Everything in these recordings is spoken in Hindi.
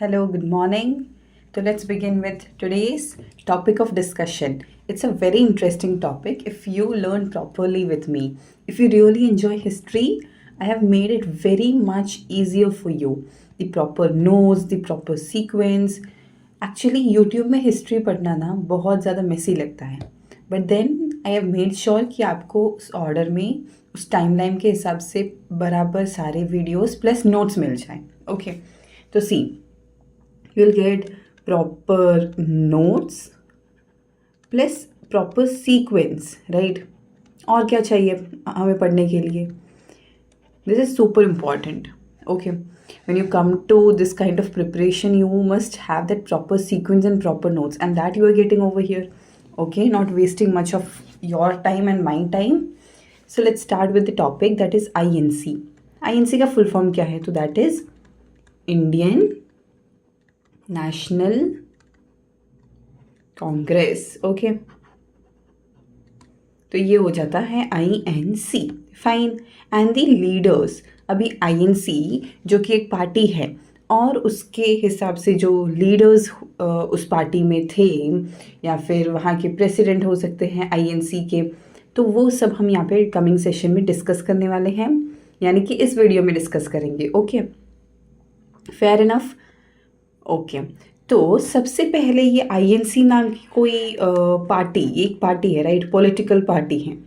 Hello, good morning. So let's begin with today's topic of discussion. It's a very interesting topic. If you learn properly with me, if you really enjoy history, I have made it very much easier for you. The proper notes, the proper sequence. Actually, YouTube में हिस्ट्री पढ़ना ना बहुत ज़्यादा मेसी लगता है, but then I have made sure कि आपको उस ऑर्डर में उस टाइमलाइन के हिसाब से बराबर सारे वीडियोस प्लस नोट्स मिल जाएं. ओके, तो सी you'll get proper notes plus proper sequence, right? और क्या चाहिए हमें पढ़ने के लिए? This is super important. Okay, when you come to this kind of preparation, you must have that proper sequence and proper notes, and that you are getting over here. Okay, not wasting much of your time and my time. So let's start with the topic, that is INC. INC का full form क्या है? तो that is Indian national Congress. Okay, तो ये हो जाता है INC. Fine. And the leaders, अभी INC जो कि एक पार्टी है और उसके हिसाब से जो लीडर्स उस पार्टी में थे या फिर वहाँ के प्रेसिडेंट हो सकते हैं INC के, तो वो सब हम यहाँ पे कमिंग सेशन में डिस्कस करने वाले हैं, यानी कि इस वीडियो में डिस्कस करेंगे. Okay, fair enough. ओके, तो सबसे पहले ये INC नाम की कोई पार्टी, एक पार्टी है, राइट? पॉलिटिकल पार्टी है,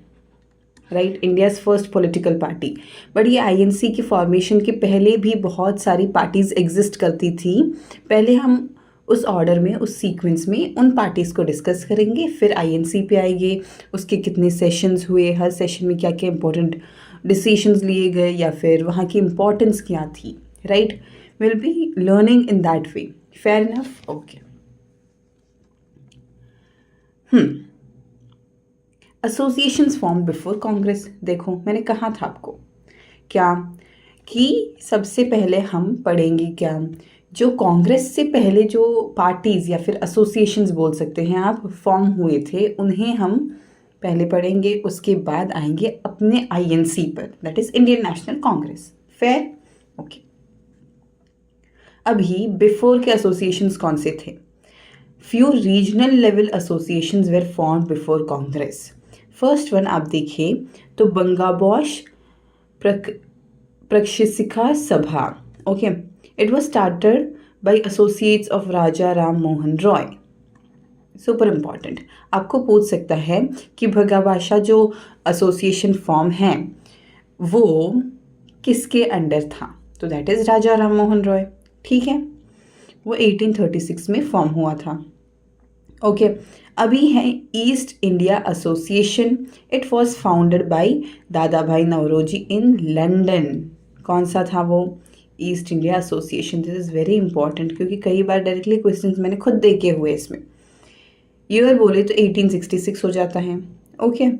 right? India's first political party. But ये INC की फॉर्मेशन के पहले भी बहुत सारी पार्टीज़ एग्जिस्ट करती थी. पहले हम उस ऑर्डर में, उस सीक्वेंस में उन पार्टीज़ को डिस्कस करेंगे, फिर INC पे आएंगे, उसके कितने सेशंस हुए, हर सेशन में क्या क्या इंपॉर्टेंट डिसीजंस लिए गए या फिर वहाँ की इम्पोर्टेंस क्या थी, right? We'll be learning in that way. Fair enough? Okay. Associations formed before Congress. देखो, मैंने कहा था आपको क्या कि सबसे पहले हम पढ़ेंगे क्या, जो कांग्रेस से पहले जो पार्टीज या फिर एसोसिएशंस बोल सकते हैं आप, फॉर्म हुए थे, उन्हें हम पहले पढ़ेंगे. उसके बाद आएंगे अपने INC पर, that is Indian national Congress. Fair? Okay. अभी बिफोर के एसोसिएशंस कौन से थे? Few regional level associations were form before Congress. First one आप देखिए तो Bangabhasha Prakashika Sabha. Okay, it was started by associates of Raja Ram Mohan Roy. Super important. आपको पूछ सकता है कि भगाभाषा जो एसोसिएशन फॉर्म है वो किसके अंडर था? तो दैट इज राजा राम मोहन रॉय. ठीक है, वो 1836 में फॉर्म हुआ था. ओके, अभी है east India association. It was founded bye दादा भाई नवरोजी इन लंदन. कौन सा था वो? East India association. This is very important क्योंकि कई बार डायरेक्टली क्वेश्चंस मैंने खुद देखे हुए इसमें. ईयर बोले तो 1866 हो जाता है. ओके,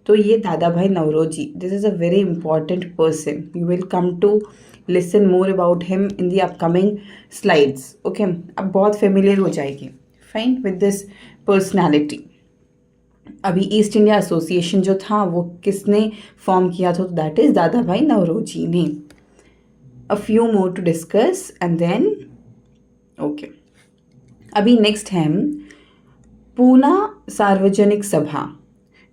तो ये दादा भाई Naoroji, this is a very important person. You will come to listen more about him in the upcoming slides. Okay, अब बहुत फेमिलियर हो जाएगी, फाइन, विद दिस पर्सनैलिटी. अभी ईस्ट इंडिया एसोसिएशन जो था वो किसने फॉर्म किया था? दैट इज दादा भाई नवरोजी ने. A few more to discuss and then okay. अभी नेक्स्ट है Poona Sarvajanik Sabha.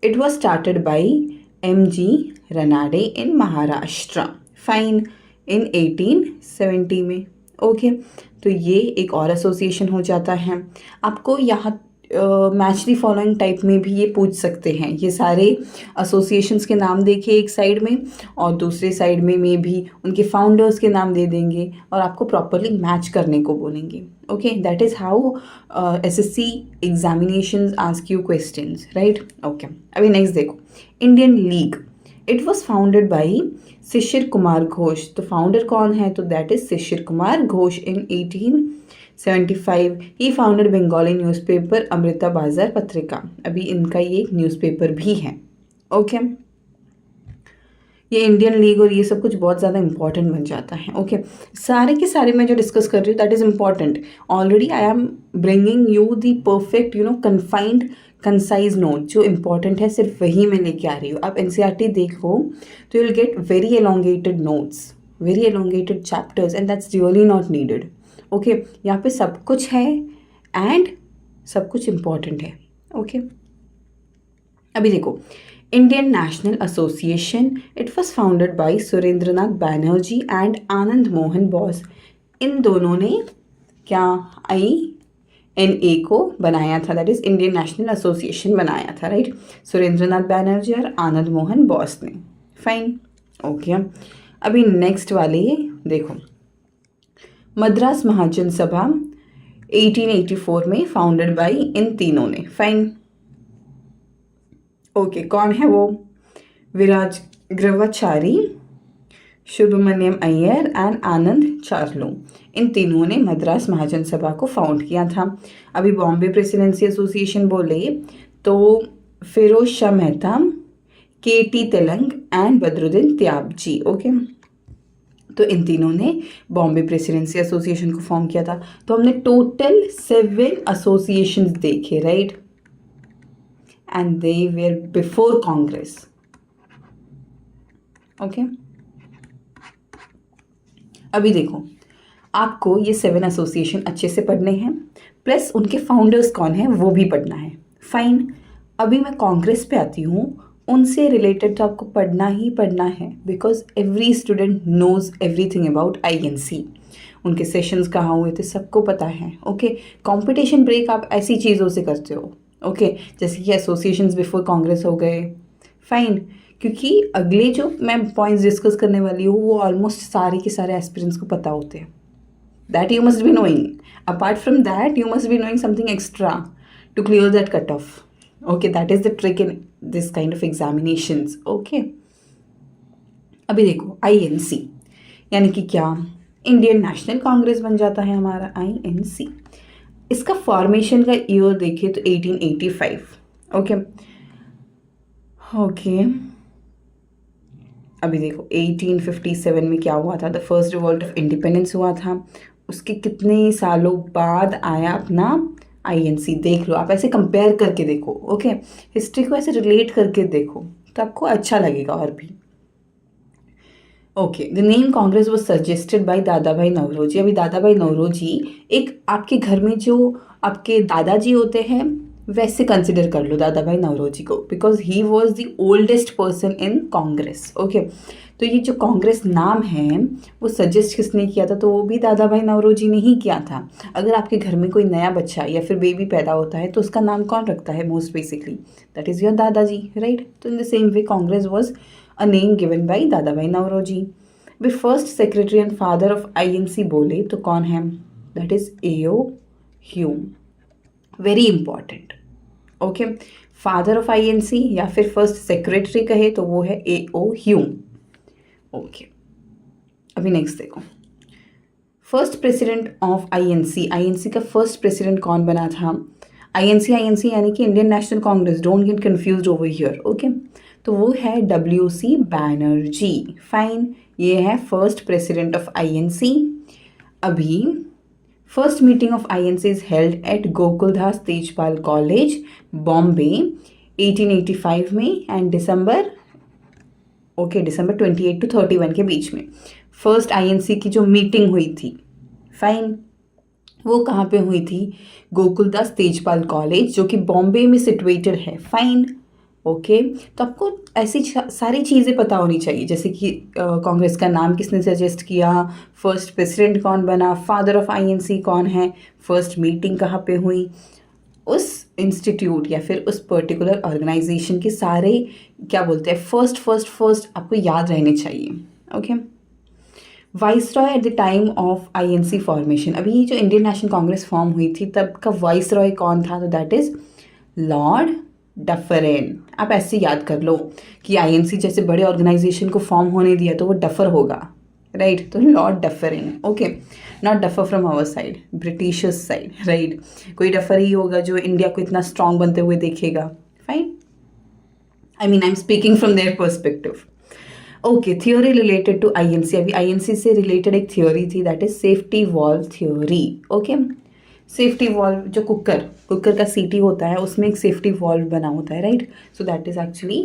It was started by MG Ranade in Maharashtra. Fine, in 1870 में. ओके, तो ये एक और एसोसिएशन हो जाता है. आपको यहाँ मैच दी फॉलोइंग टाइप में भी ये पूछ सकते हैं. ये सारे एसोसिएशंस के नाम देखिए एक साइड में और दूसरे साइड में भी उनके फाउंडर्स के नाम दे देंगे और आपको प्रॉपरली मैच करने को बोलेंगे. Okay, that is how SSC examinations ask you questions, right? Okay, अभी नेक्स्ट देखो, Indian league. It was founded by Shishir Kumar Ghosh. तो फाउंडर कौन है? तो that is Shishir Kumar Ghosh. In 1875 he founded Bengali newspaper Amrita Bazar Patrika. अभी इनका ये एक न्यूज़पेपर भी है. ओके, ये इंडियन लीग और ये सब कुछ बहुत ज़्यादा इंपॉर्टेंट बन जाता है. ओके, सारे के सारे मैं जो डिस्कस कर रही हूँ that is important. Already I am bringing you the perfect confined concise note. जो इंपॉर्टेंट है सिर्फ वही मैं लेके आ रही हूँ. आप NCERT देखो तो you will get very elongated notes, very elongated chapters, and that's really not needed. Okay यहाँ पे सब कुछ है एंड सब कुछ इम्पॉर्टेंट है। ओके अभी देखो, Indian national association, it was founded by Surendranath Banerjee and Anand Mohan Bose. इन दोनों ने क्या INA को बनाया था, that is Indian national association बनाया था, राइट। सुरेंद्रनाथ बैनर्जी और आनंद मोहन बोस ने। फाइन, ओके अभी नेक्स्ट वाले देखो, मद्रास महाजन सभा 1884 में फाउंडेड बाय इन तीनों ने। फाइन, ओके कौन है वो? विराज ग्रवाचारी, सुब्रमण्यम अय्यर एंड आनंद चार्लो, इन तीनों ने मद्रास महाजन सभा को फाउंड किया था। अभी बॉम्बे प्रेसिडेंसी एसोसिएशन बोले तो Pherozeshah Mehta, KT Telang and Badruddin Tyabji. Okay तो इन तीनों ने बॉम्बे प्रेसिडेंसी एसोसिएशन को फॉर्म किया था। तो हमने टोटल 7 एसोसिएशंस देखे, right, and they were before Congress. Okay अभी देखो, आपको ये 7 एसोसिएशन अच्छे से पढ़ने हैं, प्लस उनके फाउंडर्स कौन हैं वो भी पढ़ना है। फाइन, अभी मैं कांग्रेस पे आती हूँ, उनसे रिलेटेड तो आपको पढ़ना ही पढ़ना है, because every student knows everything about INC। उनके सेशंस कहाँ हुए थे सबको पता है। ओके कंपटीशन ब्रेक आप ऐसी चीज़ों से करते हो, ओके जैसे कि एसोसिएशंस बिफोर कांग्रेस हो गए। फाइन, क्योंकि अगले जो मैं पॉइंट्स डिस्कस करने वाली हूँ वो ऑलमोस्ट सारे के सारे एस्पिरेंट्स को पता होते हैं। That you must be knowing, apart from that you must be knowing something extra to clear that cut off. Okay that is the trick in this kind of examinations. Okay अभी देखो, INC यानी कि क्या, इंडियन नेशनल कांग्रेस बन जाता है हमारा INC। इसका फॉर्मेशन का ईयर देखिए तो 1885। ओके ओके अभी देखो 1857 में क्या हुआ था, the first revolt of independence हुआ था। उसके कितने सालों बाद आया अपना INC, देख लो आप, ऐसे कंपेयर करके देखो। ओके हिस्ट्री को ऐसे रिलेट करके देखो तो आपको अच्छा लगेगा और भी। Okay the name Congress was suggested by Dadabhai Naoroji. अभी दादा भाई नौरोजी एक आपके घर में जो आपके दादाजी होते हैं वैसे कंसिडर कर लो दादा भाई नौरोजी को, because he was the oldest person in Congress. Okay तो ये जो कांग्रेस नाम है वो सजेस्ट किसने किया था, तो वो भी दादा भाई नौरोजी ने ही किया था। अगर आपके घर में कोई नया बच्चा या फिर बेबी पैदा होता है तो उसका नाम कौन रखता है most basically, that is your dadaji, right. तो in the same way Congress was a name given by Dadabhai Naoroji. वे first secretary and father of INC बोले तो कौन है, that is AO Hume, very important. Okay father of INC या फिर फर्स्ट सेक्रेटरी कहे तो वो है AO ह्यूम। ओके अभी नेक्स्ट देखो, फर्स्ट प्रेसिडेंट ऑफ INC का फर्स्ट प्रेसिडेंट कौन बना था? INC यानी कि Indian national Congress, don't get confused over here. Okay तो वो है WC बैनर्जी। फाइन, ये है फर्स्ट प्रेसिडेंट ऑफ INC। अभी first meeting of INC is held at Gokuldas Tejpal college Bombay 1885 में एंड डिसंबर 28 to 31 के बीच में फर्स्ट INC की जो मीटिंग हुई थी, फाइन, वो कहाँ पे हुई थी? गोकुलदास तेजपाल कॉलेज जो कि बॉम्बे में सिचुएटेड है। फाइन, ओके तो आपको ऐसी सारी चीज़ें पता होनी चाहिए, जैसे कि कांग्रेस का नाम किसने सजेस्ट किया, फर्स्ट प्रेसिडेंट कौन बना, फादर ऑफ INC कौन है, फर्स्ट मीटिंग कहाँ पे हुई, उस इंस्टीट्यूट या फिर उस पर्टिकुलर ऑर्गेनाइजेशन के सारे क्या बोलते हैं फर्स्ट आपको याद रहने चाहिए। Okay viceroy at the time of INC formation, अभी जो इंडियन नेशनल कांग्रेस फॉर्म हुई थी तब का वाइसरॉय कौन था, तो दैट इज लॉर्ड डफरेन। आप ऐसे याद कर लो कि INC जैसे बड़े ऑर्गेनाइजेशन को फॉर्म होने दिया तो वो डफर होगा, राइट, तो lord Dufferin. Okay not duffer from our side, britishers side, right, कोई डफर ही होगा जो इंडिया को इतना स्ट्रांग बनते हुए देखेगा। Fine, I am speaking from their perspective. Okay theory related to INC, अभी INC से रिलेटेड एक थियोरी थी, that is safety valve theory. Okay safety valve, जो कुकर का सीटी होता है उसमें एक सेफ्टी वॉल्व बना होता है, right, so that is actually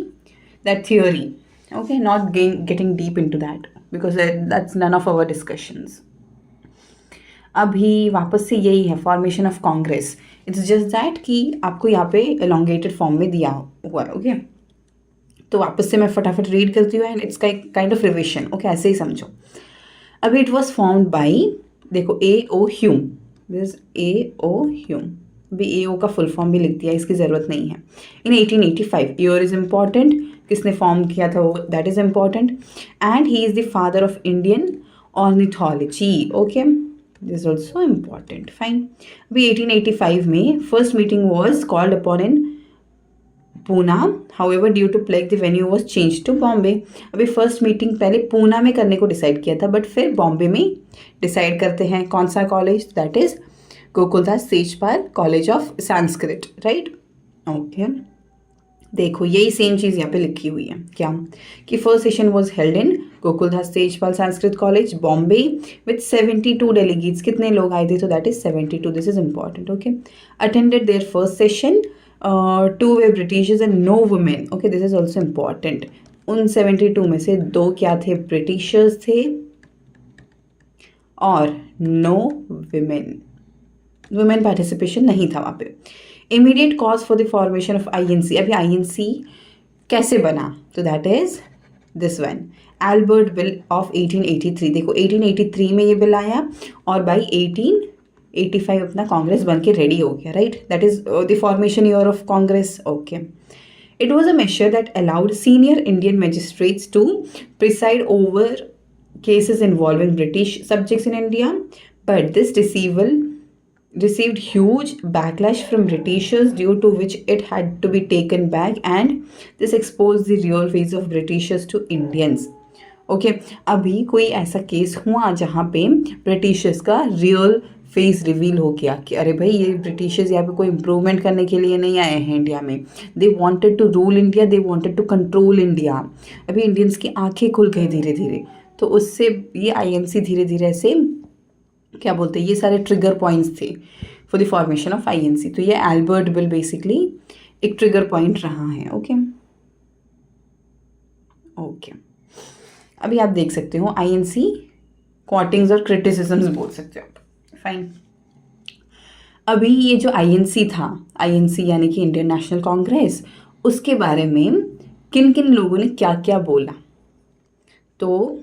that theory. Okay not getting deep into that because that's none of our discussions. अभी वापस से यही है formation of Congress. It's just that कि आपको यहाँ पे एलोंगेटेड फॉर्म में दिया हुआ है. ओके, तो वापस से मैं फटाफट रीड करती हूँ and it's kind of revision. Okay, ऐसे ही समझो. अभी इट वॉज फॉर्म्ड बाई, देखो A O Hume, this A O Hume. अभी ए ओ का फुल फॉर्म भी लिख दिया, इसकी ज़रूरत नहीं है. इन 1885, ईयर इज़ इम्पॉर्टेंट, किसने फॉर्म किया था वो, that is important. And he is the father of Indian ornithology. Okay, this is also important. Fine. अभी 1885 में first meeting was called upon in Poona. However due to plague the venue was change to Bombay. अभी फर्स्ट मीटिंग पहले पूना में करने को डिसाइड किया था, बट फिर बॉम्बे में डिसाइड करते हैं. कौन सा college, that is Gokuldas Tejpal college of Sanskrit. Right. Okay, देखो यही सेम चीज़ यहाँ पे लिखी हुई है. क्या कि first session was held in Gokuldas Tejpal Sanskrit college Bombay with 72 delegates. कितने लोग आए थे, तो that is 72. This is important. Okay, attended their first session. 2 were Britishers and no women. Okay, this is also important. उन 72 में से 2 क्या थे, ब्रिटिशर्स थे और नो वुमेन. वुमेन पार्टिसिपेशन नहीं था वहाँ पे. Immediate cause for the formation of INC. अभी आईएनसी कैसे बना, तो that is this one, Albert bill of 1883. देखो 1883 में ये बिल आया और बाई 1885 अपना कांग्रेस बन के रेडी हो गया. Right, that is the formation year of Congress. Okay, it was a major that allowed senior Indian magistrates to preside over cases involving British subjects in India, but this received huge backlash from Britishers, due to which it had to be taken back, and this exposed the real face of Britishers to Indians. Okay, अभी कोई ऐसा केस हुआ जहाँ पे ब्रिटिशर्स का रियल फेस रिवील हो गया कि अरे भाई ये ब्रिटिशर्स यहाँ पे कोई इम्प्रूवमेंट करने के लिए नहीं आए हैं इंडिया में. They wanted to rule India, they wanted to control India. अभी इंडियंस की आंखें खुल गई धीरे धीरे. तो उससे ये आईएनसी धीरे धीरे ऐसे क्या बोलते हैं, ये सारे ट्रिगर पॉइंट्स थे for the formation of INC. तो ये एल्बर्ट बिल बेसिकली एक ट्रिगर पॉइंट रहा है. ओके ओके, अभी आप देख सकते हो आईएनसी क्वाटिंग्स और क्रिटिसिज्म्स बोल सकते हो. फाइन. अभी ये जो आईएनसी था, आईएनसी यानी कि इंडियन नेशनल कांग्रेस, उसके बारे में किन किन लोगों ने क्या क्या बोला. तो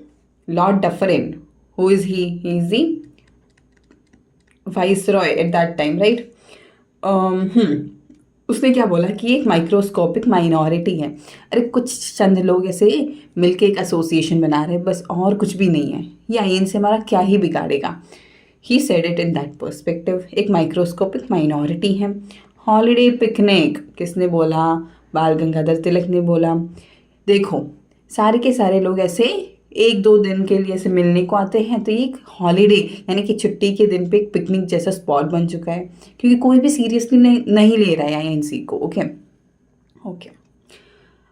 Lord Dufferin, who is he is the viceroy at that time. Right. उसने क्या बोला कि ये एक माइक्रोस्कोपिक माइनॉरिटी है. अरे कुछ चंद लोग ऐसे मिलके एक एसोसिएशन बना रहे हैं बस, और कुछ भी नहीं है. ये आईएन से हमारा क्या ही बिगाड़ेगा. He said it in that perspective. एक माइक्रोस्कोपिक माइनॉरिटी है. हॉलीडे पिकनिक किसने बोला, बाल गंगाधर तिलक ने बोला. देखो सारे के सारे लोग ऐसे 1-2 दिन के लिए ऐसे मिलने को आते हैं, तो ये एक हॉलीडे यानी कि छुट्टी के दिन पे एक पिकनिक जैसा स्पॉट बन चुका है, क्योंकि कोई भी सीरियसली नहीं ले रहा है आईएनसी को. ओके ओके,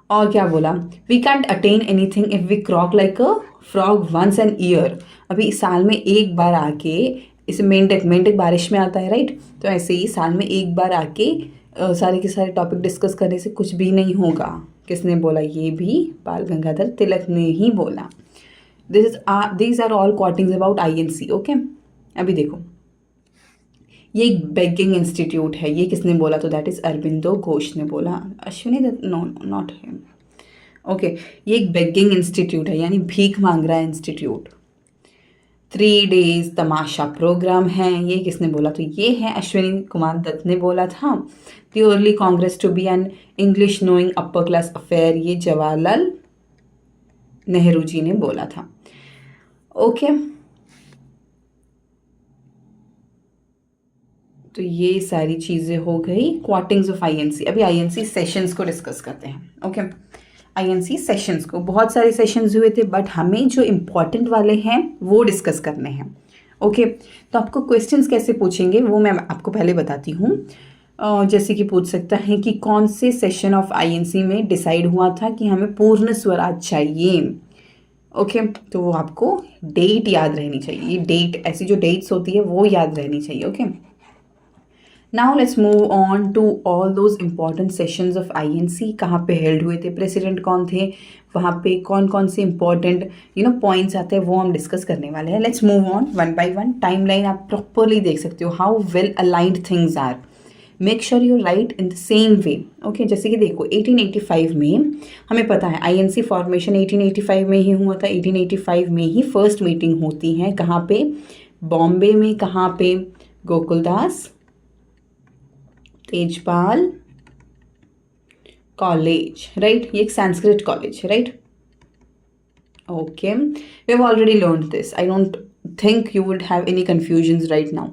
और क्या बोला, we can't attain anything if we croak like a frog once an year. अभी साल में एक बार आके, इसे मेंढक बारिश में आता है. राइट. तो ऐसे ही साल में एक बार आके सारे के सारे टॉपिक डिस्कस करने से कुछ भी नहीं होगा. किसने बोला, ये भी बाल गंगाधर तिलक ने ही बोला. these are all quotings about INC. Okay, अभी देखो ये एक बेगिंग इंस्टीट्यूट है. ये किसने बोला, तो दैट इज अरबिंदो घोष ने बोला. Ashwini Dutt, no not him. Okay, ये एक बेगिंग इंस्टीट्यूट है यानी भीख मांग रहा है इंस्टीट्यूट. 3 days तमाशा प्रोग्राम है. ये किसने बोला, तो ये है अश्विनी कुमार दत्त ने बोला था. The early Congress to be an English knowing upper class affair, ये जवाहरलाल नेहरू जी ने बोला था. ओके, तो ये सारी चीज़ें हो गई क्वाटिंग्स ऑफ आईएनसी. अभी आईएनसी सेशंस को डिस्कस करते हैं. ओके, आईएनसी सेशंस को, बहुत सारे सेशंस हुए थे बट हमें जो इम्पॉर्टेंट वाले हैं वो डिस्कस करने हैं. ओके, तो आपको क्वेश्चंस कैसे पूछेंगे वो मैं आपको पहले बताती हूँ. जैसे कि पूछ सकता है कि कौन से सेशन ऑफ आईएनसी में डिसाइड हुआ था कि हमें पूर्ण स्वराज चाहिए. ओके, तो वो आपको डेट याद रहनी चाहिए. ये डेट, ऐसी जो डेट्स होती है वो याद रहनी चाहिए. Okay, now let's move on to all those important sessions of INC. कहाँ पे हेल्ड हुए थे, प्रेसिडेंट कौन थे, वहाँ पे कौन कौन से इंपॉर्टेंट पॉइंट्स आते हैं, वो हम डिस्कस करने वाले हैं। Let's move on one by one. Timeline आप प्रॉपरली देख सकते हो, how well aligned things are. Make sure you write in the same way. Okay, जैसे कि देखो 1885 में हमें पता है आईएनसी फॉर्मेशन 1885 में ही हुआ था। 1885 में ही फर्स्ट मीटिंग होती है, कहाँ पे, बॉम्बे में। कहाँ पे, गोकुलदास तेजपाल कॉलेज, राइट। ये एक संस्कृत कॉलेज है, right. Okay, we have already learn this. I don't think you would have any confusions right now.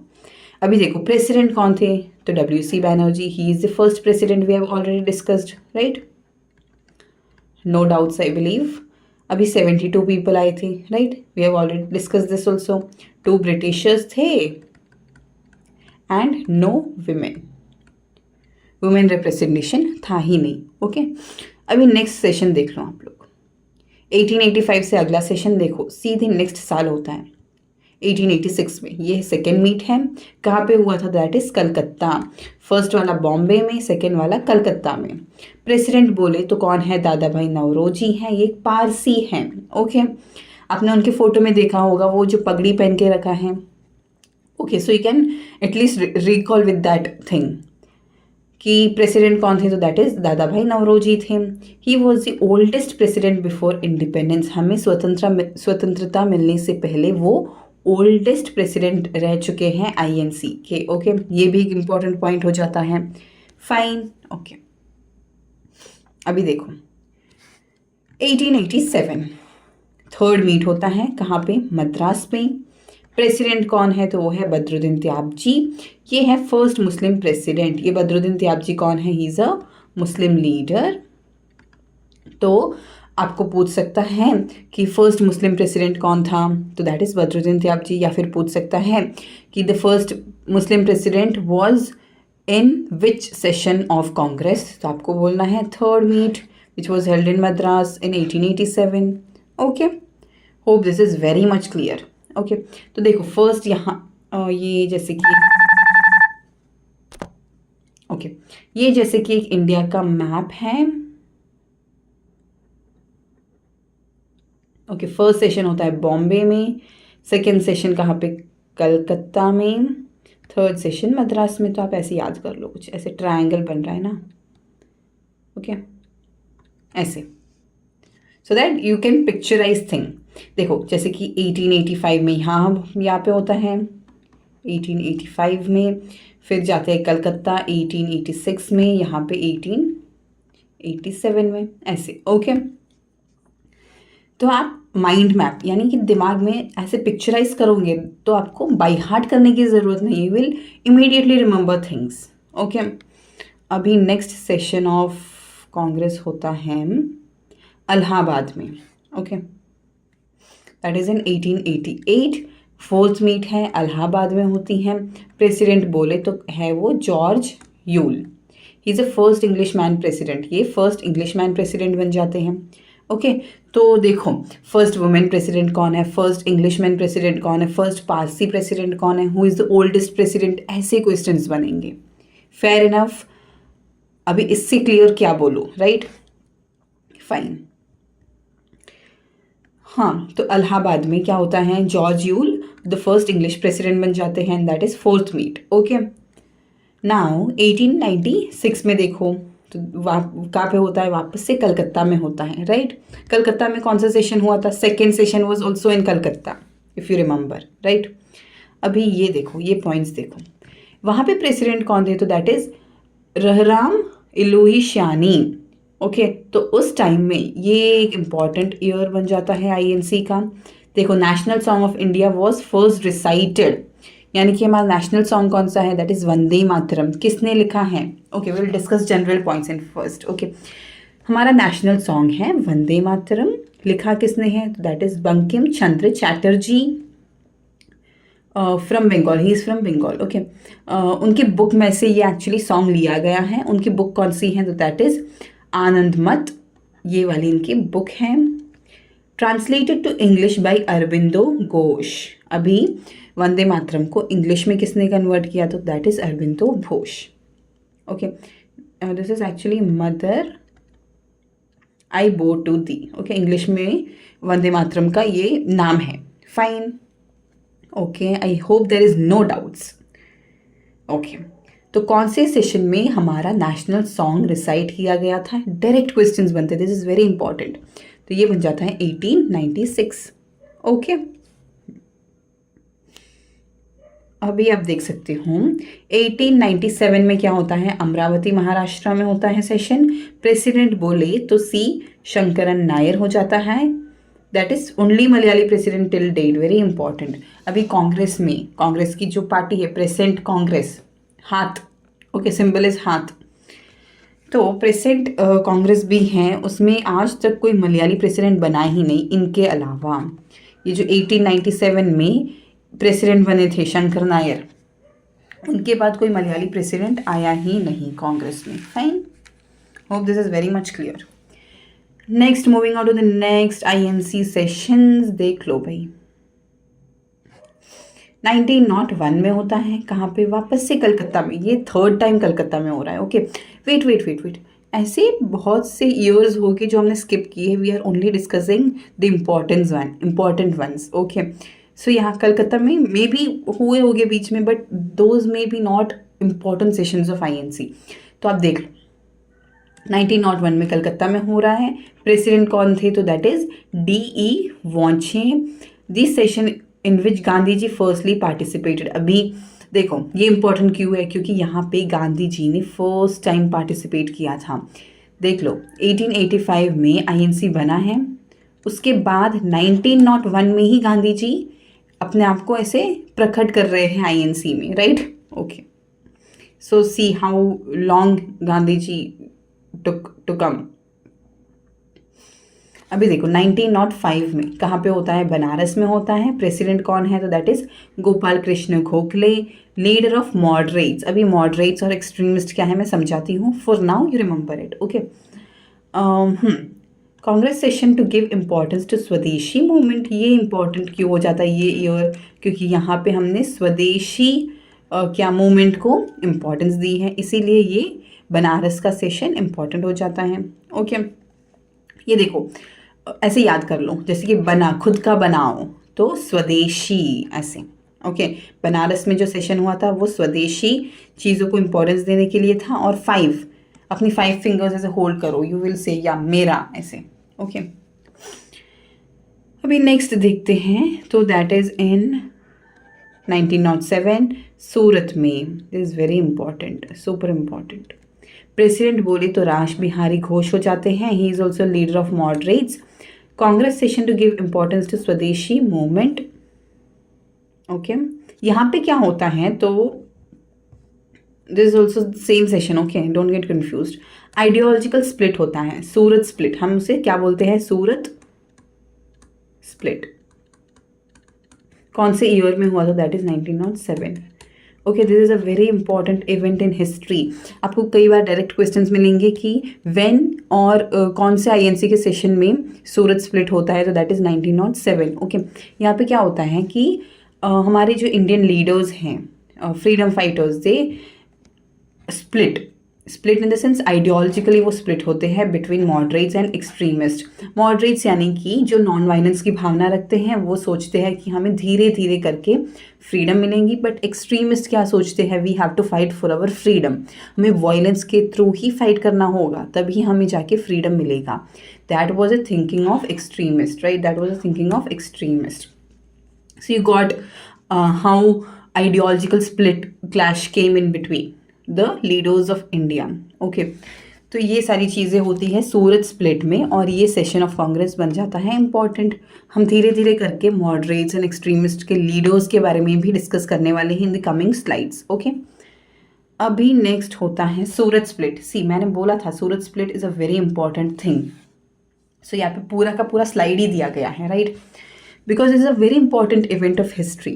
अभी देखो प्रेसिडेंट कौन थे, तो WC Banerjee, he is the first president, we have already discussed, right. No doubts I believe. अभी 72 पीपल आए थे, right, we have already discuss this also. 2 britishers थे and no women, women representation था ही नहीं। ओके, अभी नेक्स्ट सेशन देख लो आप लोग। 1885 से अगला सेशन देखो, सीधे नेक्स्ट साल होता है 1886 में। ये सेकेंड मीट है, कहाँ पे हुआ था, दैट इज कलकत्ता। फर्स्ट वाला बॉम्बे में, सेकेंड वाला कलकत्ता में। प्रेसिडेंट बोले तो कौन है, दादा भाई नौरोजी हैं, ये एक पारसी हैं। ओके, आपने उनके फोटो में देखा होगा वो जो पगड़ी पहन के रखा है। Okay, so you can at least recall with that thing कि प्रेसिडेंट कौन थे, तो दैट इज दादा भाई नौरोजी थे। He was the oldest president before independence. हमें स्वतंत्रता मिलने से पहले वो ओल्डेस्ट प्रेसिडेंट रह चुके हैं आईएनसी के। ओके, ये भी एक इम्पॉर्टेंट पॉइंट हो जाता है। Fine, okay. अभी देखो 1887 थर्ड मीट होता है, कहाँ पे, मद्रास में। प्रेसिडेंट कौन है, तो वो है बदरुद्दीन त्याबजी। ये है फर्स्ट मुस्लिम प्रेसिडेंट। ये बदरुद्दीन त्याबजी कौन है, he is a Muslim leader. तो आपको पूछ सकता है कि फर्स्ट मुस्लिम प्रेसिडेंट कौन था, तो दैट इज़ बदरुद्दीन त्याबजी। या फिर पूछ सकता है कि the first Muslim president was in which session of Congress, तो आपको बोलना है third meet which was held in Madras in 1887। Okay, hope this is very much clear. Okay, तो देखो फर्स्ट यहाँ ये जैसे कि ओके, ये जैसे कि एक इंडिया का मैप है। ओके, फर्स्ट सेशन होता है बॉम्बे में, सेकेंड सेशन कहाँ पे, कलकत्ता में, थर्ड सेशन मद्रास में। तो आप ऐसे याद कर लो, कुछ ऐसे ट्रायंगल बन रहा है ना। ओके, ऐसे, so that you can picturise thing. देखो जैसे कि 1885 में यहाँ पे होता है, 1885 में, फिर जाते हैं कलकत्ता 1886 में, यहाँ पे 1887 में, ऐसे। ओके, तो आप माइंड मैप यानी कि दिमाग में ऐसे पिक्चराइज करोगे तो आपको बाय हार्ट करने की ज़रूरत नहीं, you will immediately remember things. Okay, अभी नेक्स्ट सेशन ऑफ कांग्रेस होता है इलाहाबाद में। Okay, that is in 1888। Fourth meet है इलाहाबाद में होती है। प्रेसिडेंट बोले तो है वो George Yule, he is a first English man president. ये फर्स्ट इंग्लिश मैन प्रेसिडेंट बन जाते हैं। ओके, तो देखो फर्स्ट वुमेन प्रेसिडेंट कौन है, फर्स्ट इंग्लिश मैन प्रेसिडेंट कौन है, फर्स्ट पारसी प्रेसिडेंट कौन है, who is the oldest president, ऐसे क्वेश्चंस बनेंगे। Fair enough. अभी इससे क्लियर क्या बोलो, राइट, फाइन। हाँ, तो इलाहाबाद में क्या होता है, George Yule the first English president बन जाते हैं, that is fourth meet. Okay, now 1896 में देखो तो कहाँ पे होता है, वापस से कलकत्ता में होता है, राइट। कलकत्ता में कौन सा सेशन हुआ था, second session was also in Calcutta, if you remember, right. अभी ये देखो, ये पॉइंट्स देखो, वहाँ पे प्रेसिडेंट कौन थे, तो दैट इज रहराम इलोही श्यानी। ओके, तो उस टाइम में ये एक इम्पॉर्टेंट ईयर बन जाता है आईएनसी का। देखो national song of India was first recited, यानी कि हमारा नेशनल सॉन्ग कौन सा है, दैट इज वंदे मातरम। किसने लिखा है, okay, will discuss general points in first. Okay, हमारा नेशनल सॉन्ग है वंदे मातरम, लिखा किसने है, that is Bankim Chandra Chatterjee from Bengal, he is from Bengal. Okay, उनकी बुक में से ये एक्चुअली सॉन्ग लिया गया है। उनकी बुक कौन सी है, तो दैट इज आनंद मत, ये वाली इनकी बुक है। Translated to English by Aurobindo Ghosh. अभी वंदे मातरम को इंग्लिश में किसने कन्वर्ट किया, तो that is Aurobindo Ghosh. Okay, this is actually mother आई बो टू दी. ओके, इंग्लिश में वंदे मातरम का ये नाम है. Fine. Okay, I hope there is no doubts. Okay, तो कौन से सेशन में हमारा नेशनल सॉन्ग रिसाइट किया गया था? डायरेक्ट क्वेश्चंस बनते, दिस इज वेरी इंपॉर्टेंट. तो ये बन जाता है 1896. ओके, अभी आप देख सकते हो 1897 में क्या होता है, अमरावती महाराष्ट्र में होता है सेशन. प्रेसिडेंट बोले तो सी शंकरन नायर हो जाता है. That is only Malayali president till date, very important. अभी कांग्रेस में, कांग्रेस की जो पार्टी है प्रेजेंट कांग्रेस, हाथ. ओके, सिंबल इज हाथ. तो प्रेजेंट कांग्रेस भी है, उसमें आज तक कोई मलयाली प्रेसिडेंट बना ही नहीं. इनके अलावा ये जो 1897 में प्रेसिडेंट बने थे शंकर नायर, उनके बाद कोई मलयाली प्रेसिडेंट आया ही नहीं कांग्रेस में. Fine, hope this is very much clear. Next, moving on to the next INC sessions. देख लो भाई, 1901 में होता है. कहाँ पे? वापस से कलकत्ता में. ये थर्ड टाइम कलकत्ता में हो रहा है. Okay, wait. ऐसे बहुत से ईयर्स हो गए जो हमने स्किप किए हैं. We are only discussing the important ones. Okay, so यहाँ कलकत्ता में मे बी हुए होंगे बीच में, but those may be not important sessions of INC. तो आप देख लो, 1901 में कलकत्ता में हो रहा है. प्रेसिडेंट कौन थे? तो that is D.E. Wacha. This session in which Gandhi ji firstly participated. अभी देखो ये इंपॉर्टेंट क्यों है, क्योंकि यहाँ पे गांधी जी ने फर्स्ट टाइम पार्टिसिपेट किया था. देख लो 1885 में आईएनसी बना है, उसके बाद 1901 में ही गांधी जी अपने आप को ऐसे प्रकट कर रहे हैं आईएनसी में, right. Okay, so see how long Gandhi ji to come. अभी देखो 1905 में कहाँ पे होता है? बनारस में होता है. प्रेसिडेंट कौन है? तो that is Gopal Krishna Gokhale, leader of moderates. अभी मॉडरेट्स और एक्सट्रीमिस्ट क्या है मैं समझाती हूँ. For now you remember it. Okay, Congress session to give importance to Swadeshi movement. ये इंपॉर्टेंट क्यों हो जाता है ये ईयर? क्योंकि यहाँ पे हमने स्वदेशी क्या मूवमेंट को इम्पोर्टेंस दी है, इसीलिए ये बनारस का सेशन इम्पॉर्टेंट हो जाता है. ओके, ये देखो ऐसे याद कर लो, जैसे कि बना, खुद का बनाओ, तो स्वदेशी ऐसे. ओके, बनारस में जो सेशन हुआ था वो स्वदेशी चीज़ों को इम्पोर्टेंस देने के लिए था. और 5 अपनी 5 फिंगर्स ऐसे होल्ड करो, यू विल से या मेरा ऐसे. ओके, अभी नेक्स्ट देखते हैं. तो दैट इज इन 1907 सूरत में. This is very important, super important. President बोले तो राज बिहारी घोष हो जाते हैं. He is also leader of moderates. Congress session to give importance to Swadeshi movement. Okay, यहाँ पे क्या होता है? तो this is also same session. Okay, don't get confused. Ideological split होता है, सूरत स्प्लिट. हम उसे क्या बोलते हैं? सूरत स्प्लिट. कौन से ईयर में हुआ था? That is 1907. Okay, this is a very important event in history. आपको कई बार डायरेक्ट क्वेश्चंस मिलेंगे कि व्हेन और कौन से आईएनसी के सेशन में सूरत स्प्लिट होता है, तो दैट इज 1907. ओके, यहाँ पे क्या होता है कि हमारे जो इंडियन लीडर्स हैं, freedom fighters, they split in the sense ideologically वो स्प्लिट होते हैं between moderates and extremist. Moderates यानी कि जो नॉन वायलेंस की भावना रखते हैं, वो सोचते हैं कि हमें धीरे धीरे करके फ्रीडम मिलेंगी. बट एक्सट्रीमिस्ट क्या सोचते हैं? We have to fight for our freedom. हमें वायलेंस के थ्रू ही फाइट करना होगा, तभी हमें जाके फ्रीडम मिलेगा. That was a thinking of extremist, right. That was a thinking of extremist. So you got how ideological split clash came in between the leaders of India. Okay, तो ये सारी चीज़ें होती है सूरत स्प्लिट में, और ये सेशन ऑफ कांग्रेस बन जाता है इम्पॉर्टेंट. हम धीरे धीरे करके मॉडरेट्स एंड एक्सट्रीमिस्ट के लीडर्स के बारे में भी डिस्कस करने वाले हैं in the coming slides. Okay, अभी नेक्स्ट होता है सूरत स्प्लिट. सी, मैंने बोला था Surat split is a very important thing. So यहाँ पे पूरा का पूरा स्लाइड ही दिया गया है, right, because is a very important event of history.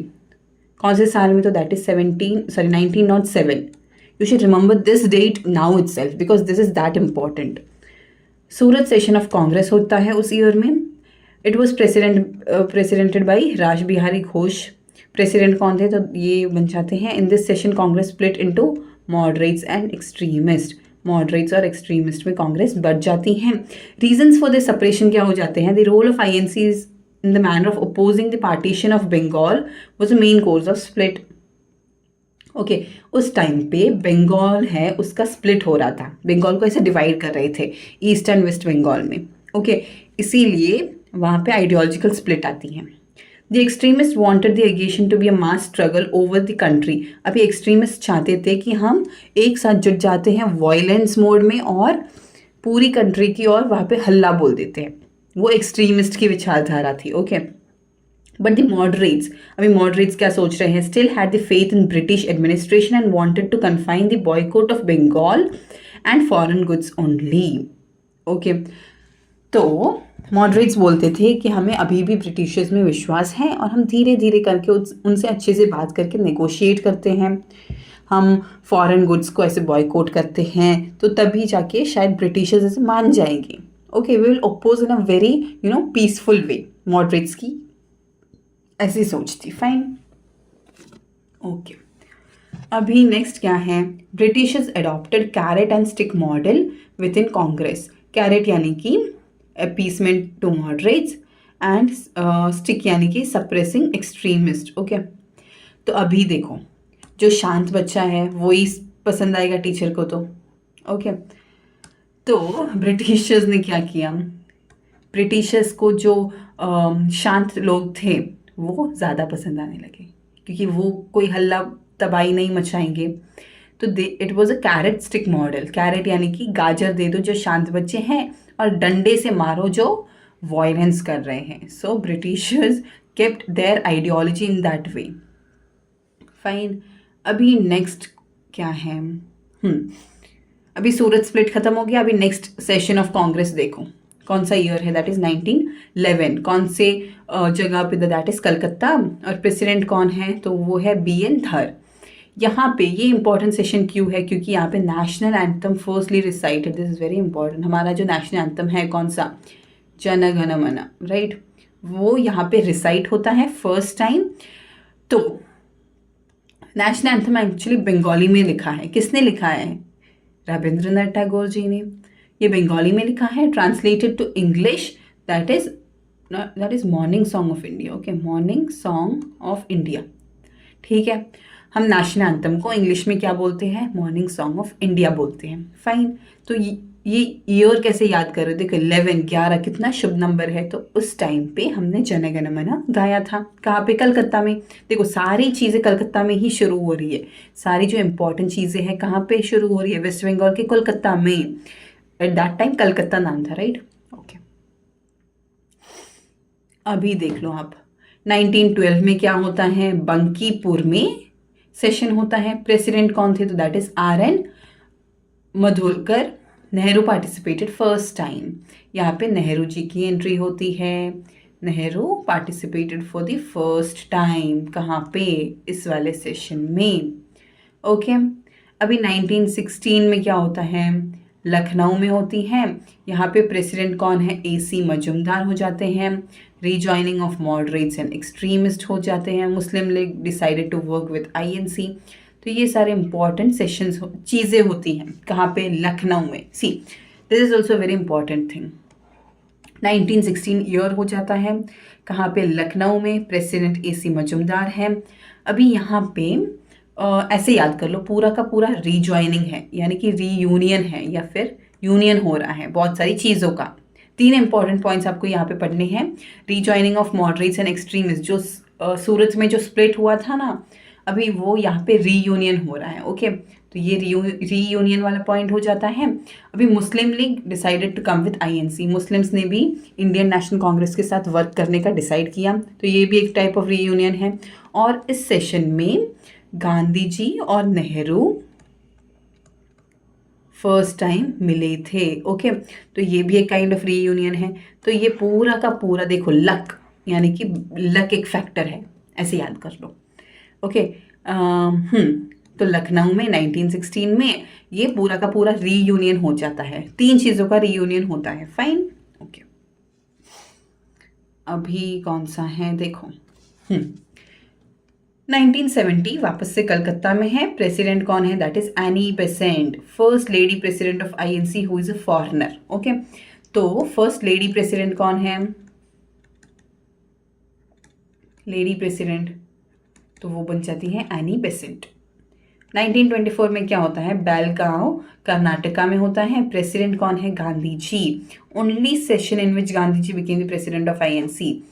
कौन से साल में? तो that is 1907. You should remember this date now itself because this is that important. Surat session of Congress होता है उस ईयर में. It was presidented by Raj Bihari Ghosh. President कौन थे, तो ये बन जाते हैं in this session Congress split into moderates and extremist. Moderates और एक्सट्रीमिस्ट में कांग्रेस बढ़ जाती हैं। रीजंस फॉर दिस सेपरेशन क्या हो जाते हैं, the role of INC's in the manner of opposing the partition of Bengal was the main cause of split. Okay उस टाइम पे बंगाल है उसका स्प्लिट हो रहा था, बंगाल को ऐसे डिवाइड कर रहे थे ईस्ट एंड वेस्ट बंगाल में। ओके इसीलिए वहाँ पे आइडियोलॉजिकल स्प्लिट आती है। The extremist wanted the agitation to be a mass struggle over the country. अभी एक्सट्रीमिस्ट चाहते थे कि हम एक साथ जुट जाते हैं वायलेंस मोड में और पूरी कंट्री की ओर वहाँ पे हल्ला बोल देते हैं। वो एक्सट्रीमिस्ट की विचारधारा थी। ओके बट द मॉडरेट्स, अभी मॉडरेट्स क्या सोच रहे हैं, still had the faith in British administration and wanted to confine the boycott of Bengal and foreign goods only. Okay तो मॉडरेट्स बोलते थे कि हमें अभी भी ब्रिटिशर्स में विश्वास है और हम धीरे धीरे करके उनसे अच्छे से बात करके नेगोशिएट करते हैं, हम फॉरेन गुड्स को ऐसे बॉयकॉट करते हैं, तो तभी जाके शायद ब्रिटिशर्स ऐसे मान जाएंगे। Okay we will oppose in a very peaceful way. Moderates की ऐसी सोच थी। फाइन ओके अभी नेक्स्ट क्या है, Britishers adopted carrot and stick model within Congress. Carrot यानी कि appeasement to moderates and stick यानी कि सप्रेसिंग एक्सट्रीमिस्ट। ओके तो अभी देखो जो शांत बच्चा है वही पसंद आएगा टीचर को, तो ओके तो ब्रिटिशर्स ने क्या किया, ब्रिटिशर्स को जो शांत लोग थे वो ज़्यादा पसंद आने लगे क्योंकि वो कोई हल्ला तबाही नहीं मचाएंगे। तो it was a carrot stick model. Carrot यानी कि गाजर दे दो जो शांत बच्चे हैं और डंडे से मारो जो वायलेंस कर रहे हैं। So britishers kept their ideology in that way. Fine अभी नेक्स्ट क्या है, अभी सूरत स्प्लिट खत्म हो गया। अभी नेक्स्ट सेशन ऑफ कांग्रेस देखो कौन सा ईयर है, दैट इज 1911। कौन से जगह पे, दैट इज कलकत्ता। और प्रेसिडेंट कौन है, तो वो है BN धर। यहाँ पे ये इंपॉर्टेंट सेशन क्यों है, क्योंकि यहाँ पे national anthem firstly recited. This is very important. हमारा जो नेशनल एंथम है कौन सा, जन गण मन, राइट, वो यहाँ पे रिसाइट होता है फर्स्ट टाइम। तो नेशनल एंथम एक्चुअली बंगाली में लिखा है। किसने लिखा है, रविंद्रनाथ टैगोर जी ने। ये बंगाली में लिखा है, translated to English that is morning song of India. Okay morning song of India, ठीक है। हम नेशनल एंथम को इंग्लिश में क्या बोलते हैं, मॉर्निंग सॉन्ग ऑफ इंडिया बोलते हैं। फाइन तो ये ईयर कैसे याद कर रहे हो, देखो 11 कितना शुभ नंबर है। तो उस टाइम पे हमने जन गण मन गाया था। कहाँ पे, कलकत्ता में। देखो सारी चीज़ें कलकत्ता में ही शुरू हो रही है, सारी जो इंपॉर्टेंट चीज़ें हैं कहाँ पे शुरू हो रही है, वेस्ट बंगाल के कोलकाता में। एट दैट टाइम कलकत्ता नाम था, राइट। ओके अभी देख लो आप 1912 में क्या होता है, बंकीपुर में सेशन होता है। प्रेसिडेंट कौन थे, तो that is RN Mudholkar. Nehru participated first time. यहाँ पे नेहरू जी की एंट्री होती है। Nehru participated for the first time, कहाँ पे, इस वाले सेशन में। ओके अभी 1916 में क्या होता है, लखनऊ में होती है। यहाँ पे प्रेसिडेंट कौन है, AC मजुमदार हो जाते हैं। Rejoining of moderates and extremist हो जाते हैं। Muslim league decided to work with INC। तो ये सारे इंपॉर्टेंट सेशंस चीज़ें होती हैं कहाँ पे, लखनऊ में। See this is also very important thing. 1916 year हो जाता है कहाँ पे, लखनऊ में। प्रेसिडेंट AC मजुमदार है। अभी यहाँ पे ऐसे याद कर लो, पूरा का पूरा रीजॉइनिंग है, यानी कि रीयूनियन है या फिर यूनियन हो रहा है बहुत सारी चीज़ों का। 3 इंपॉर्टेंट पॉइंट्स आपको यहाँ पे पढ़ने हैं। Rejoining of moderates and extremist, जो सूरत में जो स्प्लिट हुआ था ना, अभी वो यहाँ पे रीयूनियन हो रहा है। ओके तो ये रीयूनियन वाला पॉइंट हो जाता है। अभी Muslim league decided to come with INC। Muslims ने भी इंडियन नेशनल कांग्रेस के साथ वर्क करने का डिसाइड किया, तो ये भी एक टाइप ऑफ रीयूनियन है। और इस सेशन में गांधी जी और नेहरू फर्स्ट टाइम मिले थे। ओके तो ये भी एक काइंड ऑफ रीयूनियन है। तो ये पूरा का पूरा देखो लक, यानी कि लक एक फैक्टर है, ऐसे याद कर लो। ओके तो लखनऊ में 1916 में ये पूरा का पूरा रीयूनियन हो जाता है। 3 चीज़ों का रीयूनियन होता है। फाइन ओके अभी कौन सा है देखो, 1970 वापस से कलकत्ता में है। प्रेसिडेंट कौन है? That is Annie Besant, first lady president of INC who is a foreigner. Okay, तो फर्स्ट लेडी प्रेसिडेंट कौन है? लेडी प्रेसिडेंट तो वो बन जाती है एनी बेसेंट। 1924 में क्या होता है? बेलगांव कर्नाटका में होता है। प्रेसिडेंट कौन है? Gandhi ji. Only session in which Gandhi ji became the president of INC.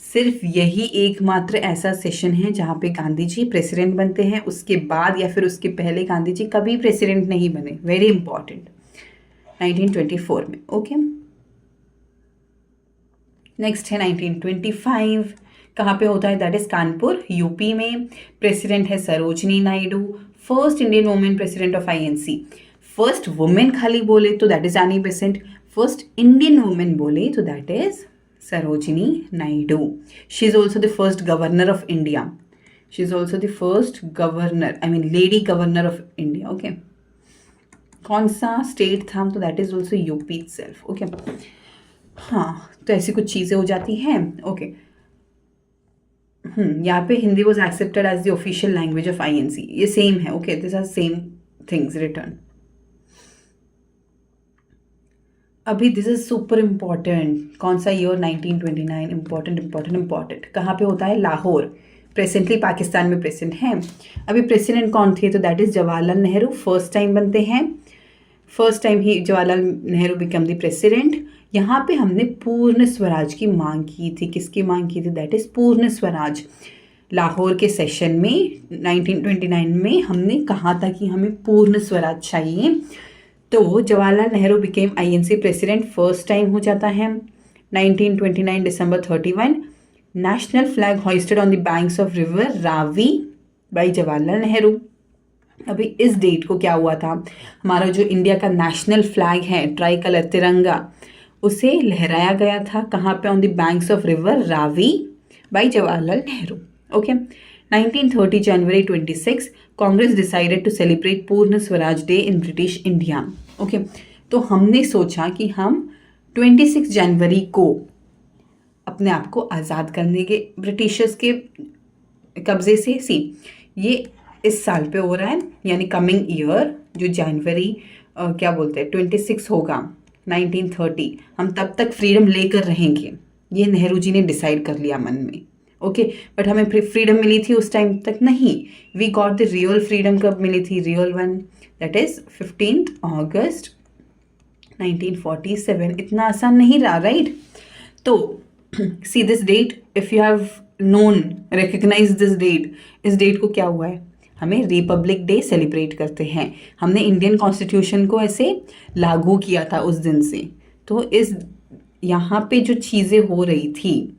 सिर्फ यही एकमात्र ऐसा सेशन है जहाँ पे गांधी जी प्रेसिडेंट बनते हैं। उसके बाद या फिर उसके पहले गांधी जी कभी प्रेसिडेंट नहीं बने। वेरी इंपॉर्टेंट, 1924 में। ओके, नेक्स्ट है 1925। कहाँ पे होता है? दैट इज कानपुर, यूपी में। प्रेसिडेंट है Sarojini Naidu, first Indian women president of INC. First women खाली बोले तो that is Annie Besant, first Indian women बोले तो that is Sarojini Naidu. She is also the first governor of India. She is also the first governor, I mean lady governor of India. Okay, कौन सा स्टेट था? तो that is also UP itself. Okay, हाँ, तो ऐसी कुछ चीज़ें हो जाती हैं। ओके, यहाँ पे Hindi was accepted as the official language of INC, ये सेम है। Okay, this are same things return. अभी दिस इज सुपर इम्पॉर्टेंट। कौन सा ईयर? 1929। Important important important. कहाँ पे होता है? लाहौर, प्रेजेंटली पाकिस्तान में प्रेजेंट है। अभी प्रेसिडेंट कौन थे? तो that is Jawaharlal Nehru, first time बनते हैं। First time he Jawaharlal Nehru become the president. यहाँ पे हमने पूर्ण स्वराज की मांग की थी। किसकी मांग की थी? दैट इज पूर्ण स्वराज। लाहौर के सेशन में 1929 में हमने कहा था कि हमें पूर्ण स्वराज चाहिए। तो Jawaharlal Nehru became INC president, first time हो जाता है। 1929 December 31, national flag hoisted on the banks of river Ravi by Jawaharlal Nehru. अभी इस डेट को क्या हुआ था? हमारा जो इंडिया का नेशनल फ्लैग है, ट्राई कलर तिरंगा, उसे लहराया गया था। कहाँ पे? On the banks of river Ravi by Jawaharlal Nehru. Okay, 1930 January 26 Congress decided to celebrate Purna Swaraj day in British India. Okay, तो हमने सोचा कि हम 26 जनवरी को अपने आप को आज़ाद करने के ब्रिटिशर्स के कब्जे से। सी, ये इस साल पे हो रहा है, यानी कमिंग ईयर जो जनवरी क्या बोलते हैं 26 होगा 1930, हम तब तक फ्रीडम लेकर रहेंगे। ये नेहरू जी ने डिसाइड कर लिया मन में। ओके, बट हमें फ्रीडम मिली थी उस टाइम तक नहीं। We got the real freedom कब मिली थी? Real one, that is 15 August 1947। इतना आसान नहीं रहा, राइट? तो see this date, if you have known, recognise this date. इस डेट को क्या हुआ है? हमें रिपब्लिक डे सेलिब्रेट करते हैं। हमने इंडियन कॉन्स्टिट्यूशन को ऐसे लागू किया था उस दिन से। तो इस यहाँ पे जो चीज़ें हो रही थी,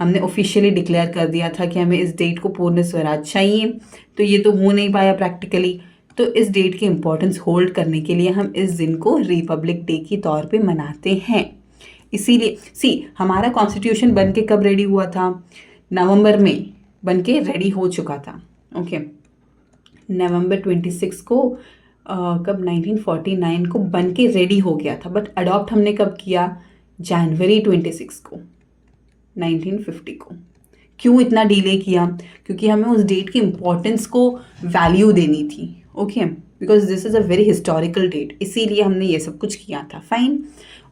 हमने ऑफिशियली डिक्लेयर कर दिया था कि हमें इस डेट को पूर्ण स्वराज चाहिए। तो ये तो हो नहीं पाया प्रैक्टिकली। तो इस डेट की इम्पोर्टेंस होल्ड करने के लिए हम इस दिन को रिपब्लिक डे के तौर पे मनाते हैं। इसीलिए सी, हमारा कॉन्स्टिट्यूशन बन के कब रेडी हुआ था? नवंबर में बन के रेडी हो चुका था। ओके, नवंबर 26 को कब 1949 को बन के रेडी हो गया था, बट अडॉप्ट हमने कब किया? जनवरी 26 को 1950 को। क्यों इतना डिले किया? क्योंकि हमें उस डेट की इम्पोर्टेंस को वैल्यू देनी थी। Okay, because this is a very historical date, इसीलिए हमने ये सब कुछ किया था। Fine.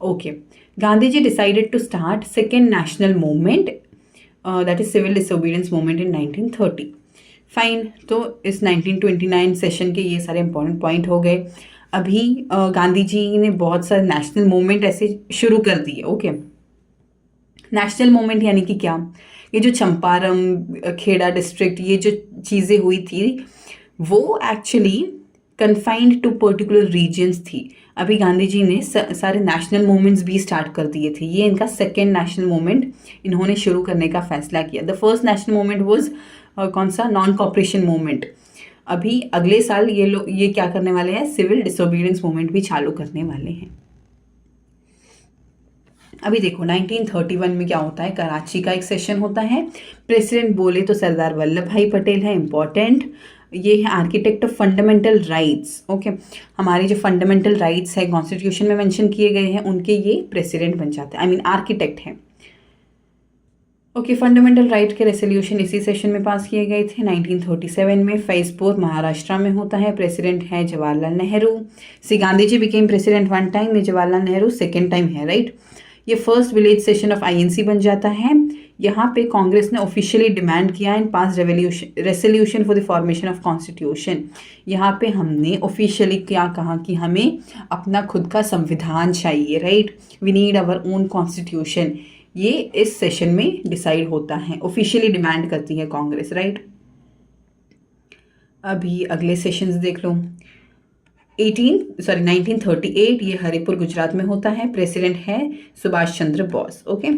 Okay, Gandhi ji decided to start second national movement, that is civil disobedience movement in 1930। Fine, तो इस 1929 सेशन के ये सारे इंपॉर्टेंट पॉइंट हो गए। अभी गांधी जी ने बहुत सारे नेशनल मूवमेंट ऐसे शुरू कर दिए। ओके, नेशनल मूवमेंट यानी कि क्या? ये जो चंपारण खेड़ा डिस्ट्रिक्ट, ये जो चीज़ें हुई थी वो actually confined to particular regions थी। अभी गांधी जी ने सारे नेशनल मूवमेंट्स भी स्टार्ट कर दिए थे। ये इनका सेकेंड नेशनल मूवमेंट इन्होंने शुरू करने का फैसला किया। The first national movement was कौन सा? Non cooperation movement. अभी अगले साल ये क्या करने वाले हैं? सिविल डिसोबीडियंस मूवमेंट भी चालू करने वाले हैं। अभी देखो 1931 में क्या होता है? कराची का एक सेशन होता है। प्रेसिडेंट बोले तो सरदार वल्लभ भाई पटेल है, इंपॉर्टेंट। ये है architect of fundamental rights. Okay, हमारे जो फंडामेंटल राइट्स है कॉन्स्टिट्यूशन में मेंशन किए गए हैं, उनके ये प्रेसिडेंट बन जाते हैं, आई मीन आर्किटेक्ट हैं। ओके, फंडामेंटल राइट के रेसोल्यूशन इसी सेशन में पास किए गए थे 1937 में। फैजपुर महाराष्ट्र में होता है। प्रेसिडेंट है जवाहरलाल नेहरू। सी Gandhi ji became president one time, ये जवाहरलाल नेहरू सेकेंड टाइम है, राइट। ये first village session of INC बन जाता है। यहाँ पे कांग्रेस ने ऑफिशियली डिमांड किया and pass resolution for the formation of constitution. यहाँ पे हमने ऑफिशियली क्या कहा कि हमें अपना खुद का संविधान चाहिए, right. We need our own constitution. ये इस सेशन में डिसाइड होता है, ऑफिशियली डिमांड करती है कांग्रेस, राइट। अभी अगले सेशंस देख लो। 1938 ये हरिपुर गुजरात में होता है। प्रेसिडेंट है सुभाष चंद्र बोस। ओके,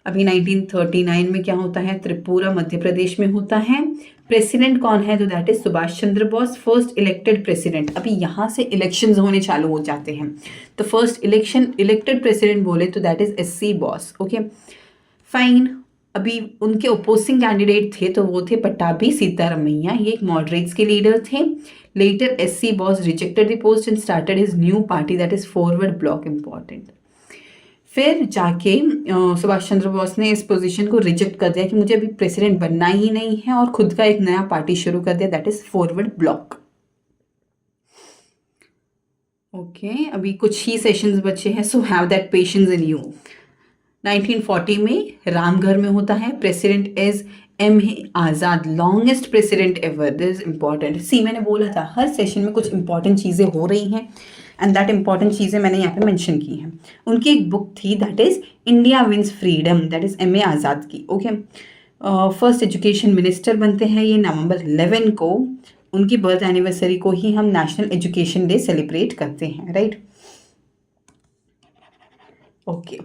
अभी 1939 में क्या होता है, त्रिपुरा मध्य प्रदेश में होता है। प्रेसिडेंट कौन है, तो that is Subhash Chandra Bose, first elected president. अभी यहाँ से इलेक्शंस होने चालू हो जाते हैं। तो फर्स्ट इलेक्टेड प्रेसिडेंट बोले तो that is SC Bose. Okay fine. अभी उनके ओपोजिंग कैंडिडेट थे तो वो थे पट्टाभी सीतारमैया, ये एक मॉडरेट्स के लीडर थे। Later S C Bose rejected the post and started his new party that is forward Bloc. Important. फिर जाके सुभाष चंद्र बोस ने इस पोजीशन को रिजेक्ट कर दिया कि मुझे अभी प्रेसिडेंट बनना ही नहीं है, और खुद का एक नया पार्टी शुरू कर दिया that is forward bloc. Okay, अभी कुछ ही सेशंस बचे हैं, so have that patience in you. 1940 में रामगढ़ में होता है। President is M Azad, longest president ever. This is important. See मैंने बोला था हर सेशन में कुछ इंपॉर्टेंट चीज़ें हो रही हैं एंड दैट इंपॉर्टेंट चीज़ें मैंने यहाँ पे मेंशन की हैं। उनकी एक बुक थी that is India wins freedom, that is M Azad की। ओके, फर्स्ट एजुकेशन मिनिस्टर बनते हैं ये नवंबर 11 को। उनकी बर्थ एनिवर्सरी को ही हम नेशनल एजुकेशन डे सेलिब्रेट करते हैं, राइट। ओके,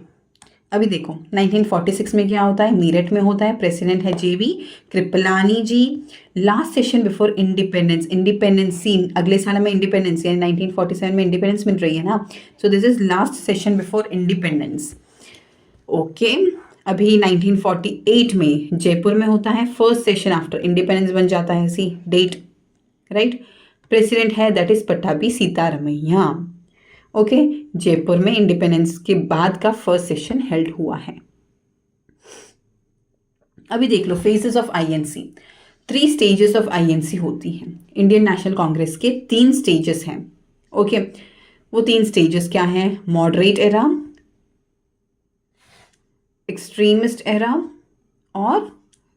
अभी देखो 1946 में क्या होता है, मीरठ में होता है। प्रेसिडेंट है जेवी कृपलानी जी। लास्ट सेशन बिफोर इंडिपेंडेंसी, अगले साल में इंडिपेंडेंस यानी 1947 में इंडिपेंडेंस मिल रही है ना, so this is last session before independence. Okay, अभी 1948 में जयपुर में होता है। फर्स्ट सेशन आफ्टर इंडिपेंडेंस बन जाता है, सी डेट, राइट। प्रेसिडेंट है that is Pattabhi Sitaramayya. Okay, Jaipur में इंडिपेंडेंस के बाद का फर्स्ट सेशन हेल्ड हुआ है। अभी देख लो phases of INC. 3 stages of INC होती हैं। इंडियन नेशनल कांग्रेस के 3 स्टेजेस हैं। ओके, वो 3 स्टेजेस क्या हैं, मॉडरेट एरा, एक्सट्रीमिस्ट एरा और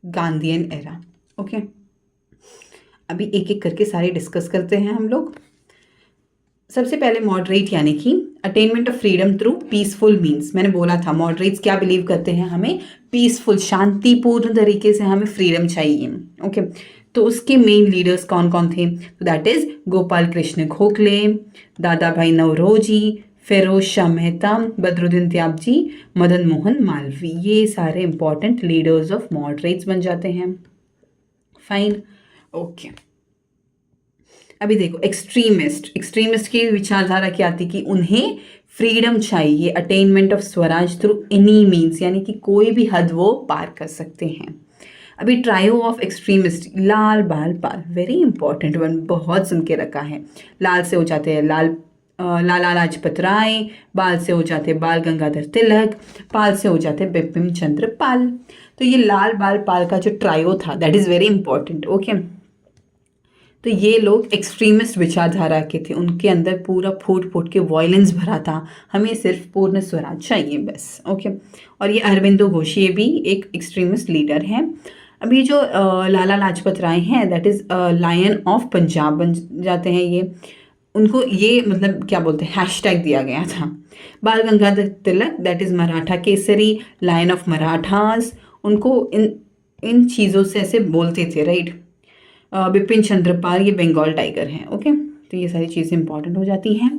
गांधीयन एरा। ओके, अभी एक एक करके सारे डिस्कस करते हैं हम लोग। सबसे पहले मॉडरेट यानी कि attainment of freedom through peaceful means. मैंने बोला था मॉडरेट्स क्या बिलीव करते हैं, हमें पीसफुल शांतिपूर्ण तरीके से हमें फ्रीडम चाहिए। ओके, तो उसके मेन लीडर्स कौन कौन थे, तो दैट इज गोपाल कृष्ण गोखले, दादा भाई नौरोजी, फिरोज शाह मेहता, बदरुद्दीन त्याबजी, मदन मोहन मालवीय। ये सारे इंपॉर्टेंट लीडर्स ऑफ मॉडरेट्स बन जाते हैं। फाइन। ओके, अभी देखो एक्सट्रीमिस्ट की विचारधारा क्या आती कि उन्हें फ्रीडम चाहिए, attainment of Swaraj through any means, यानी कि कोई भी हद वो पार कर सकते हैं। अभी ट्रायो ऑफ एक्सट्रीमिस्ट, लाल बाल पाल, वेरी इंपॉर्टेंट वन, बहुत सुन के रखा है। लाल से हो जाते हैं लाला लाजपत राय, बाल से हो जाते बाल गंगाधर तिलक, पाल से हो जाते बिपिन चंद्र पाल। तो ये लाल बाल पाल का जो ट्रायो था that is very important. Okay, तो ये लोग एक्सट्रीमिस्ट विचारधारा के थे, उनके अंदर पूरा फूट फूट के वॉयलेंस भरा था, हमें सिर्फ पूर्ण स्वराज चाहिए बस। ओके, और ये अरविंदो घोष ये भी एक एक्सट्रीमिस्ट लीडर है। अभी जो लाला लाजपत राय हैं that is lion of Punjab बन जाते हैं ये, उनको ये मतलब क्या बोलते हैं हैशटैग दिया गया था। Bal Gangadhar Tilak that is Maratha Kesari, lion of Marathas, उनको इन चीज़ों से ऐसे बोलते थे, राइट। बिपिन चंद्रपाल ये बंगाल टाइगर हैं। ओके, तो ये सारी चीज़ें इंपॉर्टेंट हो जाती हैं।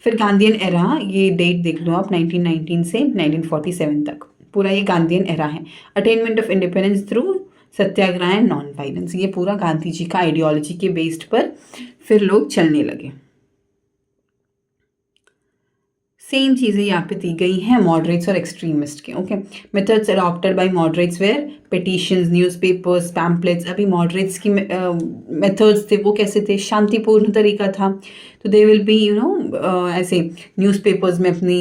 फिर गांधीयन एरा, ये डेट देख लो आप, 1919 से 1947 तक पूरा ये गांधीयन एरा है। Attainment of independence through Satyagraha and non violence, ये पूरा गांधी जी का आइडियोलॉजी के बेस्ड पर फिर लोग चलने लगे। सेम चीज़ें यहाँ पे दी गई हैं मॉडरेट्स और एक्सट्रीमिस्ट के। Okay, methods adopted by moderates were petitions, newspapers, pamphlets. अभी मॉडरेट्स की मेथड्स थे वो कैसे थे, शांतिपूर्ण तरीका था। तो दे विल बी ऐसे न्यूज़पेपर्स में अपनी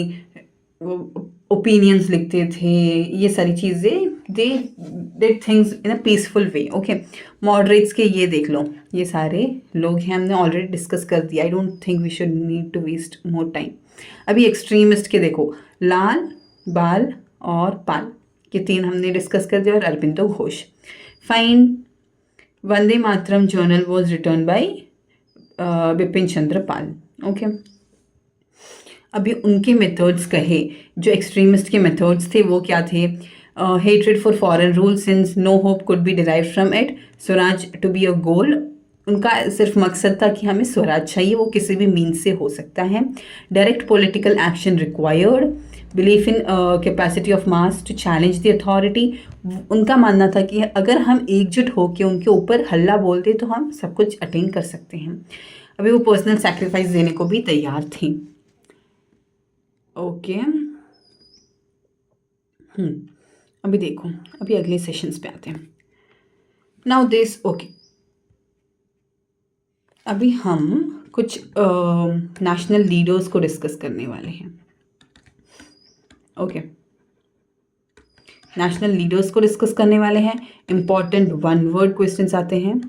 ओपिनियंस लिखते थे, ये सारी चीज़ें they did things in a peaceful way. Okay, moderates के ये देख लो, ये सारे लोग हैं, हमने ऑलरेडी डिस्कस कर दिया. I don't think we should need to waste more time. अभी एक्सट्रीमिस्ट के देखो, लाल, बाल और पाल, ये तीन हमने डिस्कस कर दिया, और Aurobindo Ghosh. Fine. Vande Mataram journal was written by Bipin Chandra Pal. Okay, अभी उनके मेथड्स कहे, जो एक्सट्रीमिस्ट के मेथड्स थे वो क्या थे? Hatred for foreign rule since no hope could be derive from it, Swaraj to be a goal. उनका सिर्फ मकसद था कि हमें स्वराज चाहिए, वो किसी भी मीन्स से हो सकता है. Direct political action required, belief in capacity of mass to challenge the authority. उनका मानना था कि अगर हम एकजुट होकर उनके ऊपर हल्ला बोलते तो हम सब कुछ अटेन कर सकते हैं. अभी वो पर्सनल सैक्रिफाइस देने को भी तैयार थी. ओके, अभी देखो, अभी अगले सेशंस पे आते हैं. नाउ दिस, ओके, अभी हम कुछ नेशनल लीडर्स को डिस्कस करने वाले हैं. ओके, नेशनल लीडर्स को डिस्कस करने वाले हैं. इंपॉर्टेंट वन वर्ड क्वेश्चंस आते हैं,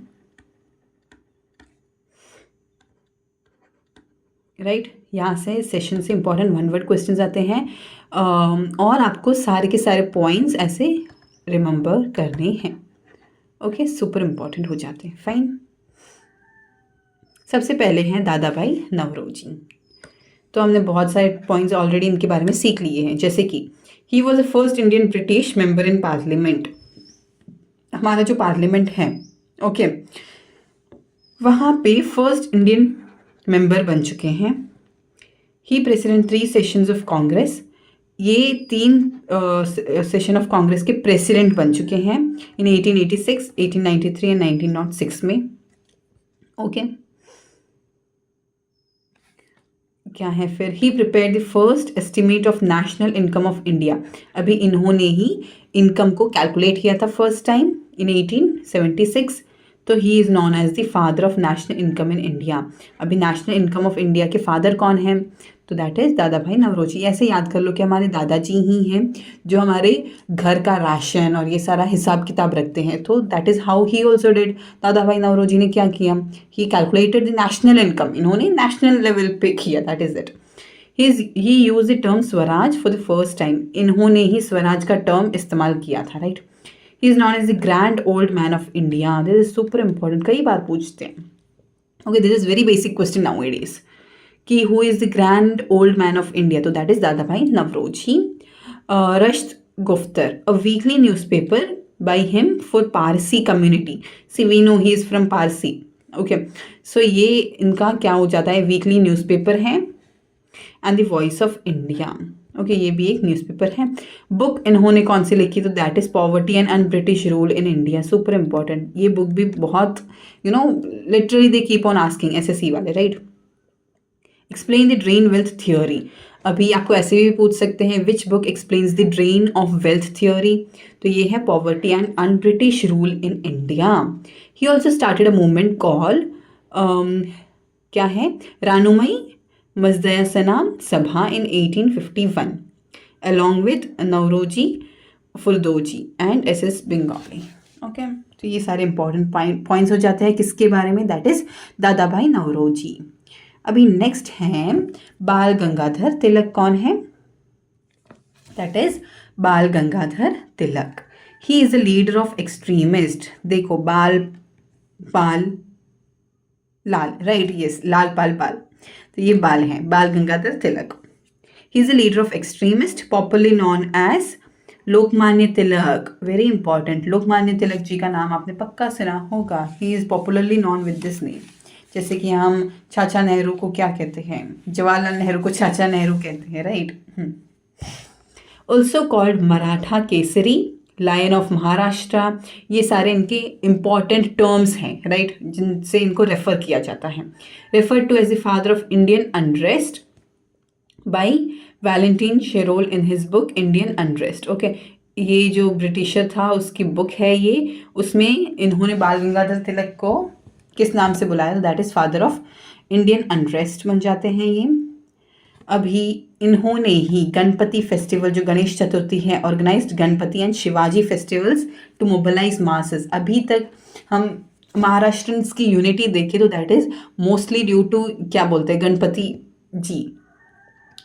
राइट. यहाँ से सेशन से इंपॉर्टेंट वन वर्ड क्वेश्चंस आते हैं, और आपको सारे के सारे पॉइंट्स ऐसे रिमेंबर करने हैं. ओके, सुपर इंपॉर्टेंट हो जाते हैं. फाइन. सबसे पहले हैं दादा भाई नवरोजी. तो हमने बहुत सारे पॉइंट्स ऑलरेडी इनके बारे में सीख लिए हैं, जैसे कि he was the first Indian British member in parliament. हमारा जो पार्लियामेंट है, ओके, वहाँ पे फर्स्ट इंडियन मेंबर बन चुके हैं. ही प्रेसिडेंट 3 सेशंस ऑफ कांग्रेस. ये 3 सेशन ऑफ कांग्रेस के प्रेसिडेंट बन चुके हैं इन 1886, 1893 एंड 1906 में. ओके, क्या है फिर? He prepare the first estimate of national income of India. अभी इन्होंने ही इनकम को कैलकुलेट किया था फर्स्ट टाइम इन 1876. तो he is known as the father of national income in India. अभी नेशनल इनकम ऑफ इंडिया के फादर कौन हैं? तो दैट इज़ दादा भाई नवरोजी. ऐसे याद कर लो कि हमारे दादाजी ही हैं जो हमारे घर का राशन और ये सारा हिसाब किताब रखते हैं. तो that is how he also did. Dada भाई नवरोजी ने क्या किया? He calculated the national income. इन्होंने नेशनल लेवल पे किया. That is it. He use the term Swaraj for the first time. इन्होंने ही स्वराज का टर्म इस्तेमाल किया था, right. He is known as the grand old man of India. This is super important, कई बार पूछते हैं. Okay, this is very basic question now it is कि who is the grand old man of India. तो दैट इज़ दादा भाई Naoroji. Rast Goftar, a weekly newspaper by him for Parsi community. See we know he is from Parsi. Okay, so ये इनका क्या हो जाता है? वीकली न्यूज़पेपर है. And the voice of India. Okay, ये भी एक न्यूज़पेपर है. बुक इन्होंने कौन सी लिखी? तो that is poverty and un British rule in India. Super important. ये बुक भी बहुत literally they keep on asking, SSC वाले, right. Explain the drain wealth theory. अभी आपको ऐसे भी पूछ सकते हैं, which book explains the drain of wealth theory. तो ये है poverty and un British rule in India. He also started a movement call, क्या है, Rahnumai Mazdayasnan Sabha in 1851 along with Naoroji, Furdoonji and S Bengalee. Okay, तो ये सारे इंपॉर्टेंट पॉइंट्स हो जाते हैं किसके बारे में? दैट इज दादा भाई नवरोजी. अभी नेक्स्ट है बाल गंगाधर तिलक. कौन है? That is Bal Gangadhar Tilak. He is the leader of extremist. देखो, बाल पाल लाल, राइट, यस, लाल पाल पाल. तो ये बाल हैं, Bal Gangadhar Tilak. He is the leader of extremist, popularly known as Lokmanya Tilak. Very important. Lokmanya Tilak ji का नाम आपने पक्का सुना होगा. He is popularly known with this name. जैसे कि हम चाचा नेहरू को क्या कहते हैं? जवाहरलाल नेहरू को चाचा नेहरू कहते हैं, right. Also called Maratha Kesari, lion of Maharashtra. ये सारे इनके इम्पॉर्टेंट टर्म्स हैं, राइट, जिनसे इनको रेफर किया जाता है. Refer to as the father of Indian unrest by Valentine Chirol in his book Indian unrest. Okay, ये जो ब्रिटिशर था उसकी बुक है ये, उसमें इन्होंने बाल गंगाधर तिलक को किस नाम से बुलाया? That is father of Indian unrest बन जाते हैं ये. अभी इन्होंने ही गणपति फेस्टिवल जो गणेश चतुर्थी है organised Ganpati and Shivaji festivals to mobilise masses. अभी तक हम महाराष्ट्रन्स की यूनिटी देखें तो that is mostly due to क्या बोलते हैं गणपति जी,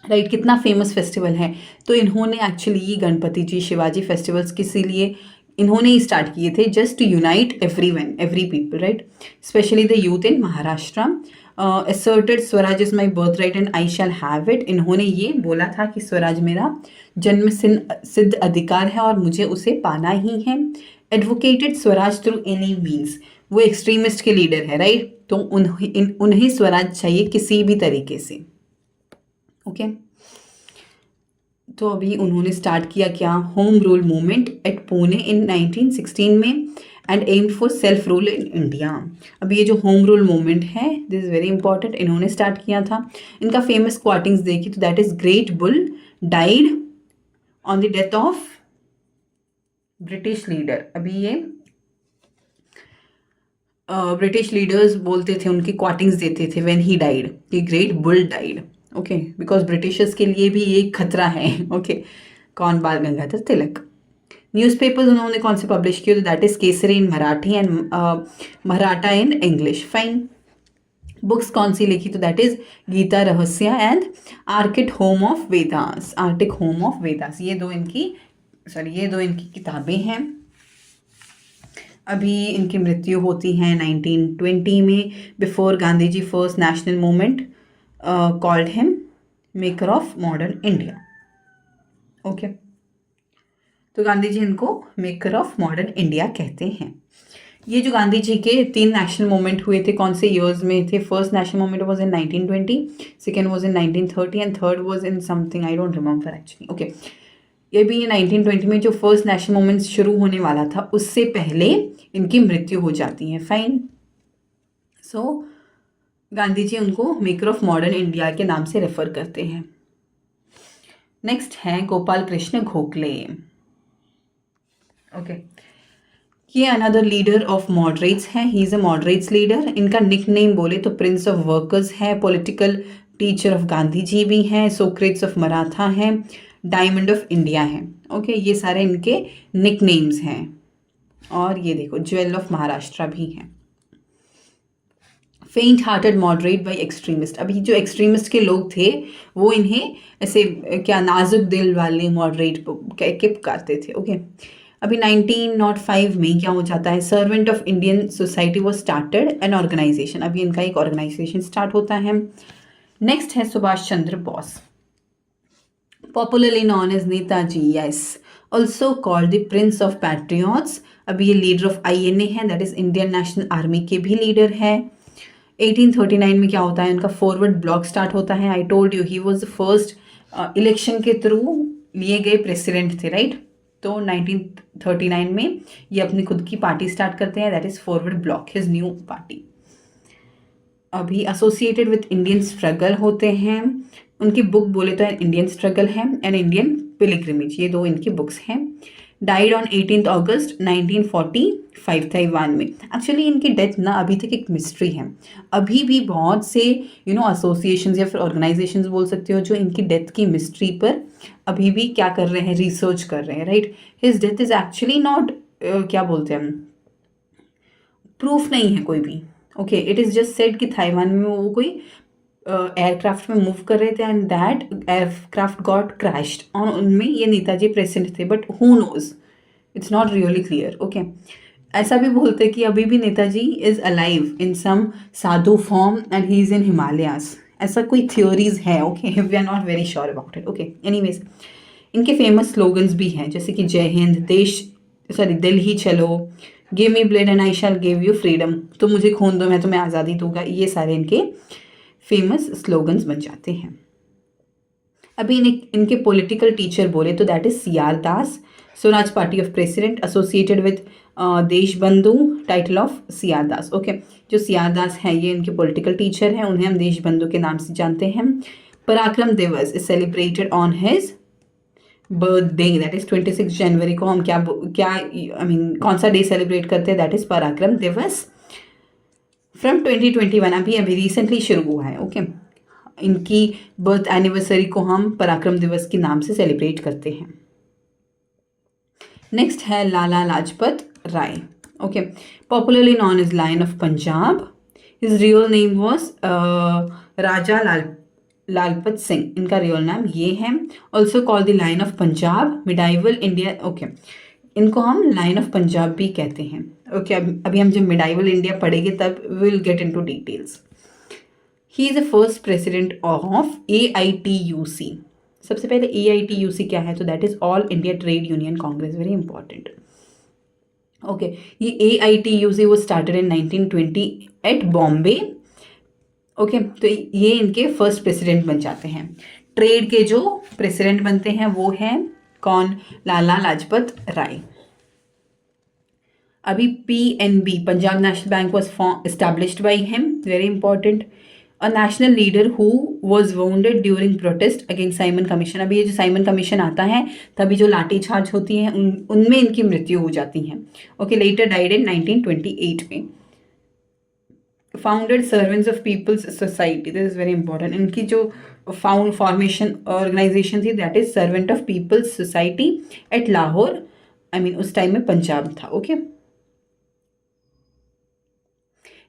राइट। कितना फेमस फेस्टिवल है। तो इन्होंने एक्चुअली ये गणपति जी शिवाजी फेस्टिवल्स किसी लिए इन्होंने ही स्टार्ट किए थे, just to unite every people, right, specially the youth in Maharashtra. Asserted Swaraj is my birth right and I shall have it. इन्होंने ये बोला था कि स्वराज मेरा जन्म सिद्ध अधिकार है और मुझे उसे पाना ही है। Advocated Swaraj through any means, वो एक्सट्रीमिस्ट के लीडर है, राइट। तो उन्हें स्वराज चाहिए किसी भी तरीके से, ओके। तो अभी उन्होंने स्टार्ट किया क्या, home rule movement at Pune in 1916 में and aimed for self rule in India. अब ये जो होम रूल मूवमेंट है दिस इज वेरी इंपॉर्टेंट, इन्होंने स्टार्ट किया था। इनका फेमस क्वाटिंग्स देखिए तो that is great bull died on the death of British leader. अभी ये ब्रिटिश लीडर्स बोलते थे, उनकी क्वाटिंग्स देते थे व्हेन ही डाइड कि great bull died, okay, because Britishers के लिए भी ये खतरा है, ओके। कौन, बाल गंगाधर तिलक। न्यूज़पेपर्स उन्होंने कौन से पब्लिश किए, तो that is Kesari in Marathi and Maratha in English, fine. Books कौन सी लिखी, तो that is Gita Rahasya and arctic home of Vedas, arctic home of Vedas. ये दो इनकी किताबें हैं। अभी इनकी मृत्यु होती है 1920 में, before Gandhi ji first national movement called him maker of modern India, okay. तो गांधी जी इनको मेकर ऑफ मॉडर्न इंडिया कहते हैं। ये जो गांधी जी के 3 नेशनल मूवमेंट हुए थे, कौन से ईयर्स में थे, first national movement was in 1920, second was in 1930 and third was in something I don't remember actually, okay. ये भी 1920 में जो फर्स्ट नेशनल मूवमेंट शुरू होने वाला था उससे पहले इनकी मृत्यु हो जाती है, फाइन। सो गांधी जी उनको मेकर ऑफ मॉडर्न इंडिया के नाम से रेफर करते हैं। नेक्स्ट है गोपाल कृष्ण गोखले, ओके। ये अनदर लीडर ऑफ मॉडरेट्स है, ही इज अ मॉडरेट्स लीडर। इनका निक नेम बोले तो प्रिंस ऑफ वर्कर्स है, political teacher of Gandhi ji भी हैं, सोक्रेट्स ऑफ मराठा है, डायमंड ऑफ इंडिया है, ओके। ये सारे इनके निक नेम्स हैं। और ये देखो ज्वेल ऑफ महाराष्ट्र भी है। फेंट हार्टेड मॉडरेट बाई एक्सट्रीमिस्ट, अभी जो एक्सट्रीमिस्ट के लोग थे वो इन्हें ऐसे क्या नाजुक दिल वाले मॉडरेट के पुकारते थे, ओके। अभी 1905 में क्या हो जाता है, servant of Indian society was started an organisation. अभी इनका एक ऑर्गेनाइजेशन स्टार्ट होता है। नेक्स्ट है Subhash Chandra Bose, popularly known as Netaji, yes, also called the prince of patriots. अभी ये लीडर ऑफ INA है, that is Indian national army के भी लीडर है। 1839 में क्या होता है, उनका फॉरवर्ड ब्लॉक स्टार्ट होता है। I told you he was the first election के थ्रू लिए गए प्रेसिडेंट थे, राइट। तो 1939 में ये अपनी खुद की पार्टी स्टार्ट करते हैं, that is forward block, his new party. अभी एसोसिएटेड विथ इंडियन स्ट्रगल होते हैं। उनकी बुक बोले तो इंडियन स्ट्रगल है एंड इंडियन पिलग्रिमेज, ये 2 इनकी बुक्स हैं। डाइड ऑन 18 अगस्त 1945 ताइवान में। एक्चुअली इनकी डेथ ना अभी तक एक मिस्ट्री है। अभी भी बहुत से एसोसिएशंस या फिर ऑर्गेनाइजेशंस बोल सकते हो जो इनकी डेथ की मिस्ट्री पर अभी भी क्या कर रहे हैं, रिसर्च कर रहे हैं, right. His death is actually not क्या बोलते हैं, प्रूफ नहीं है कोई भी, okay. It is just said कि ताइवान में वो कोई एयरक्राफ्ट में मूव कर रहे थे and that aircraft got crashed और उनमें ये नेताजी प्रेजेंट थे, but who knows, it's not really clear, okay. ऐसा भी बोलते कि अभी भी Netaji is alive in some sadhu form and he is इन हिमालयास, ऐसा कोई थ्योरीज है, okay. We are not very sure about it, okay. Anyways इनके फेमस स्लोगन्स भी हैं जैसे कि Jai Hind, Delhi Chalo, give me blood and I shall give you freedom, तो मुझे खून दो मैं तुम्हें आज़ादी दूंगा, ये सारे इनके फेमस स्लोगन्स बन जाते हैं। अभी इनके पॉलिटिकल टीचर बोले तो that is CR Das, Swaraj party of president associated with Deshbandhu, title of CR Das, okay. जो CR दास हैं ये इनके पॉलिटिकल टीचर हैं, उन्हें हम देशबंधु के नाम से जानते हैं। पराक्रम दिवस is celebrated on his birthday, that is 26 जनवरी को हम कौन सा डे सेलिब्रेट करते हैं, दैट इज पराक्रम दिवस। फ्रॉम 2021, अभी रिसेंटली शुरू हुआ है, ओके। इनकी बर्थ एनिवर्सरी को हम पराक्रम दिवस के नाम से सेलिब्रेट करते हैं। नेक्स्ट है Lala Lajpat Rai. Okay, popularly known as lion of Punjab. His real name was Raja Lalpat Singh, इनका रियल नाम ये है। Also called the lion of Punjab, medieval India. Okay, इनको हम लायन ऑफ पंजाब भी कहते हैं। ओके, अभी हम जब मिडाइवल इंडिया पढ़ेंगे तब will get into details. He is the first president of AITUC। सबसे पहले AITUC क्या है, तो that is all India trade union congress, very important. Okay, ये AITUC वो started in 1920 at Bombay. Okay, तो ये इनके फर्स्ट प्रेसिडेंट बन जाते हैं। ट्रेड के जो प्रेसिडेंट बनते हैं वो हैं कौन, लाला लाजपत राय। अभी PNB, Punjab national bank was established by him, very important. A national leader who was bounded during protest against Simon commission. अभी ये जो साइमन कमीशन आता है तभी जो लाठीचार्ज होती हैं उनमें इनकी मृत्यु हो जाती है। ओके, लेटर डाइड इन 1928 में। Founded servants of people's society, this is very important. इनकी जो फॉर्मेशन ऑर्गेनाइजेशन थी that is servant of people's society at Lahore, I mean उस टाइम में पंजाब था। ओके,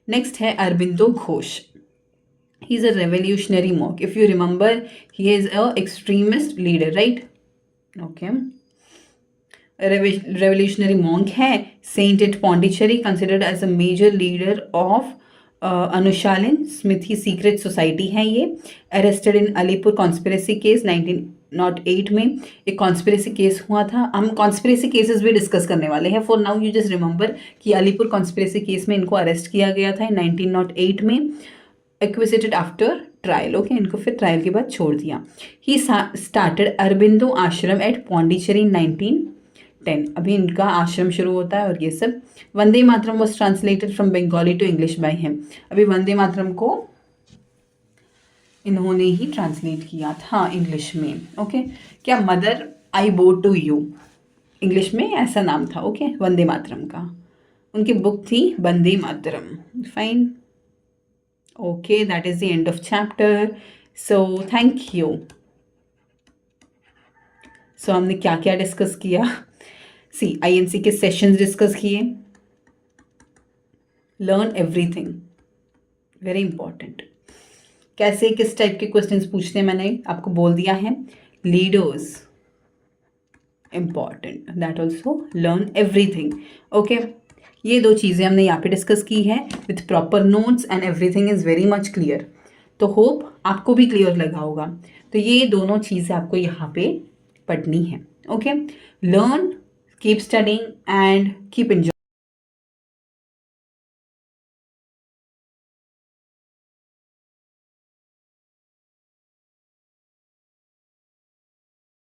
नेक्स्ट है Aurobindo Ghosh. He is a revolutionary monk. If you remember, he is a extremist leader, right? Okay, revolutionary monk है। Sent at Pondicherry, considered as a major leader of Anushilan Samiti secret society है ये। Arrested in Alipur conspiracy case 1908 में। एक कॉन्स्पिरेसी केस हुआ था, हम कॉन्स्पिरेसी केसेस भी डिस्कस करने वाले हैं। For now you just remember कि अलीपुर कॉन्स्पिरेसी केस में इनको अरेस्ट किया गया था 1908 में। एक्विजिटेड आफ्टर ट्रायल। ओके, इनको फिर ट्रायल के बाद छोड़ दिया। ही स्टार्टेड अरबिंदो आश्रम एट पौंडीचेरी 1910। अभी इनका आश्रम शुरू होता है और ये सब। Vande Mataram was translated from Bengali to English by him. अभी वंदे मातरम को इन्होंने ही ट्रांसलेट किया था इंग्लिश में। ओके, क्या मदर आई बो टू यू, इंग्लिश में ऐसा नाम था। ओके, वंदे मातरम का। उनकी बुक थी Vande Mataram. Fine, okay, that is the end of chapter. So thank you. So हमने क्या क्या डिस्कस किया? सी, INC के सेशंस डिस्कस किए। Learn everything, very important. कैसे किस टाइप के क्वेश्चंस पूछते हैं मैंने आपको बोल दिया है। Leaders important, that also learn everything. Okay, ये दो चीज़ें हमने यहाँ पे डिस्कस की है with proper notes and everything is very much clear. तो होप आपको भी क्लियर लगा होगा। तो ये दोनों चीज़ें आपको यहाँ पे पढ़नी है। Okay, learn, keep studying and keep enjoy.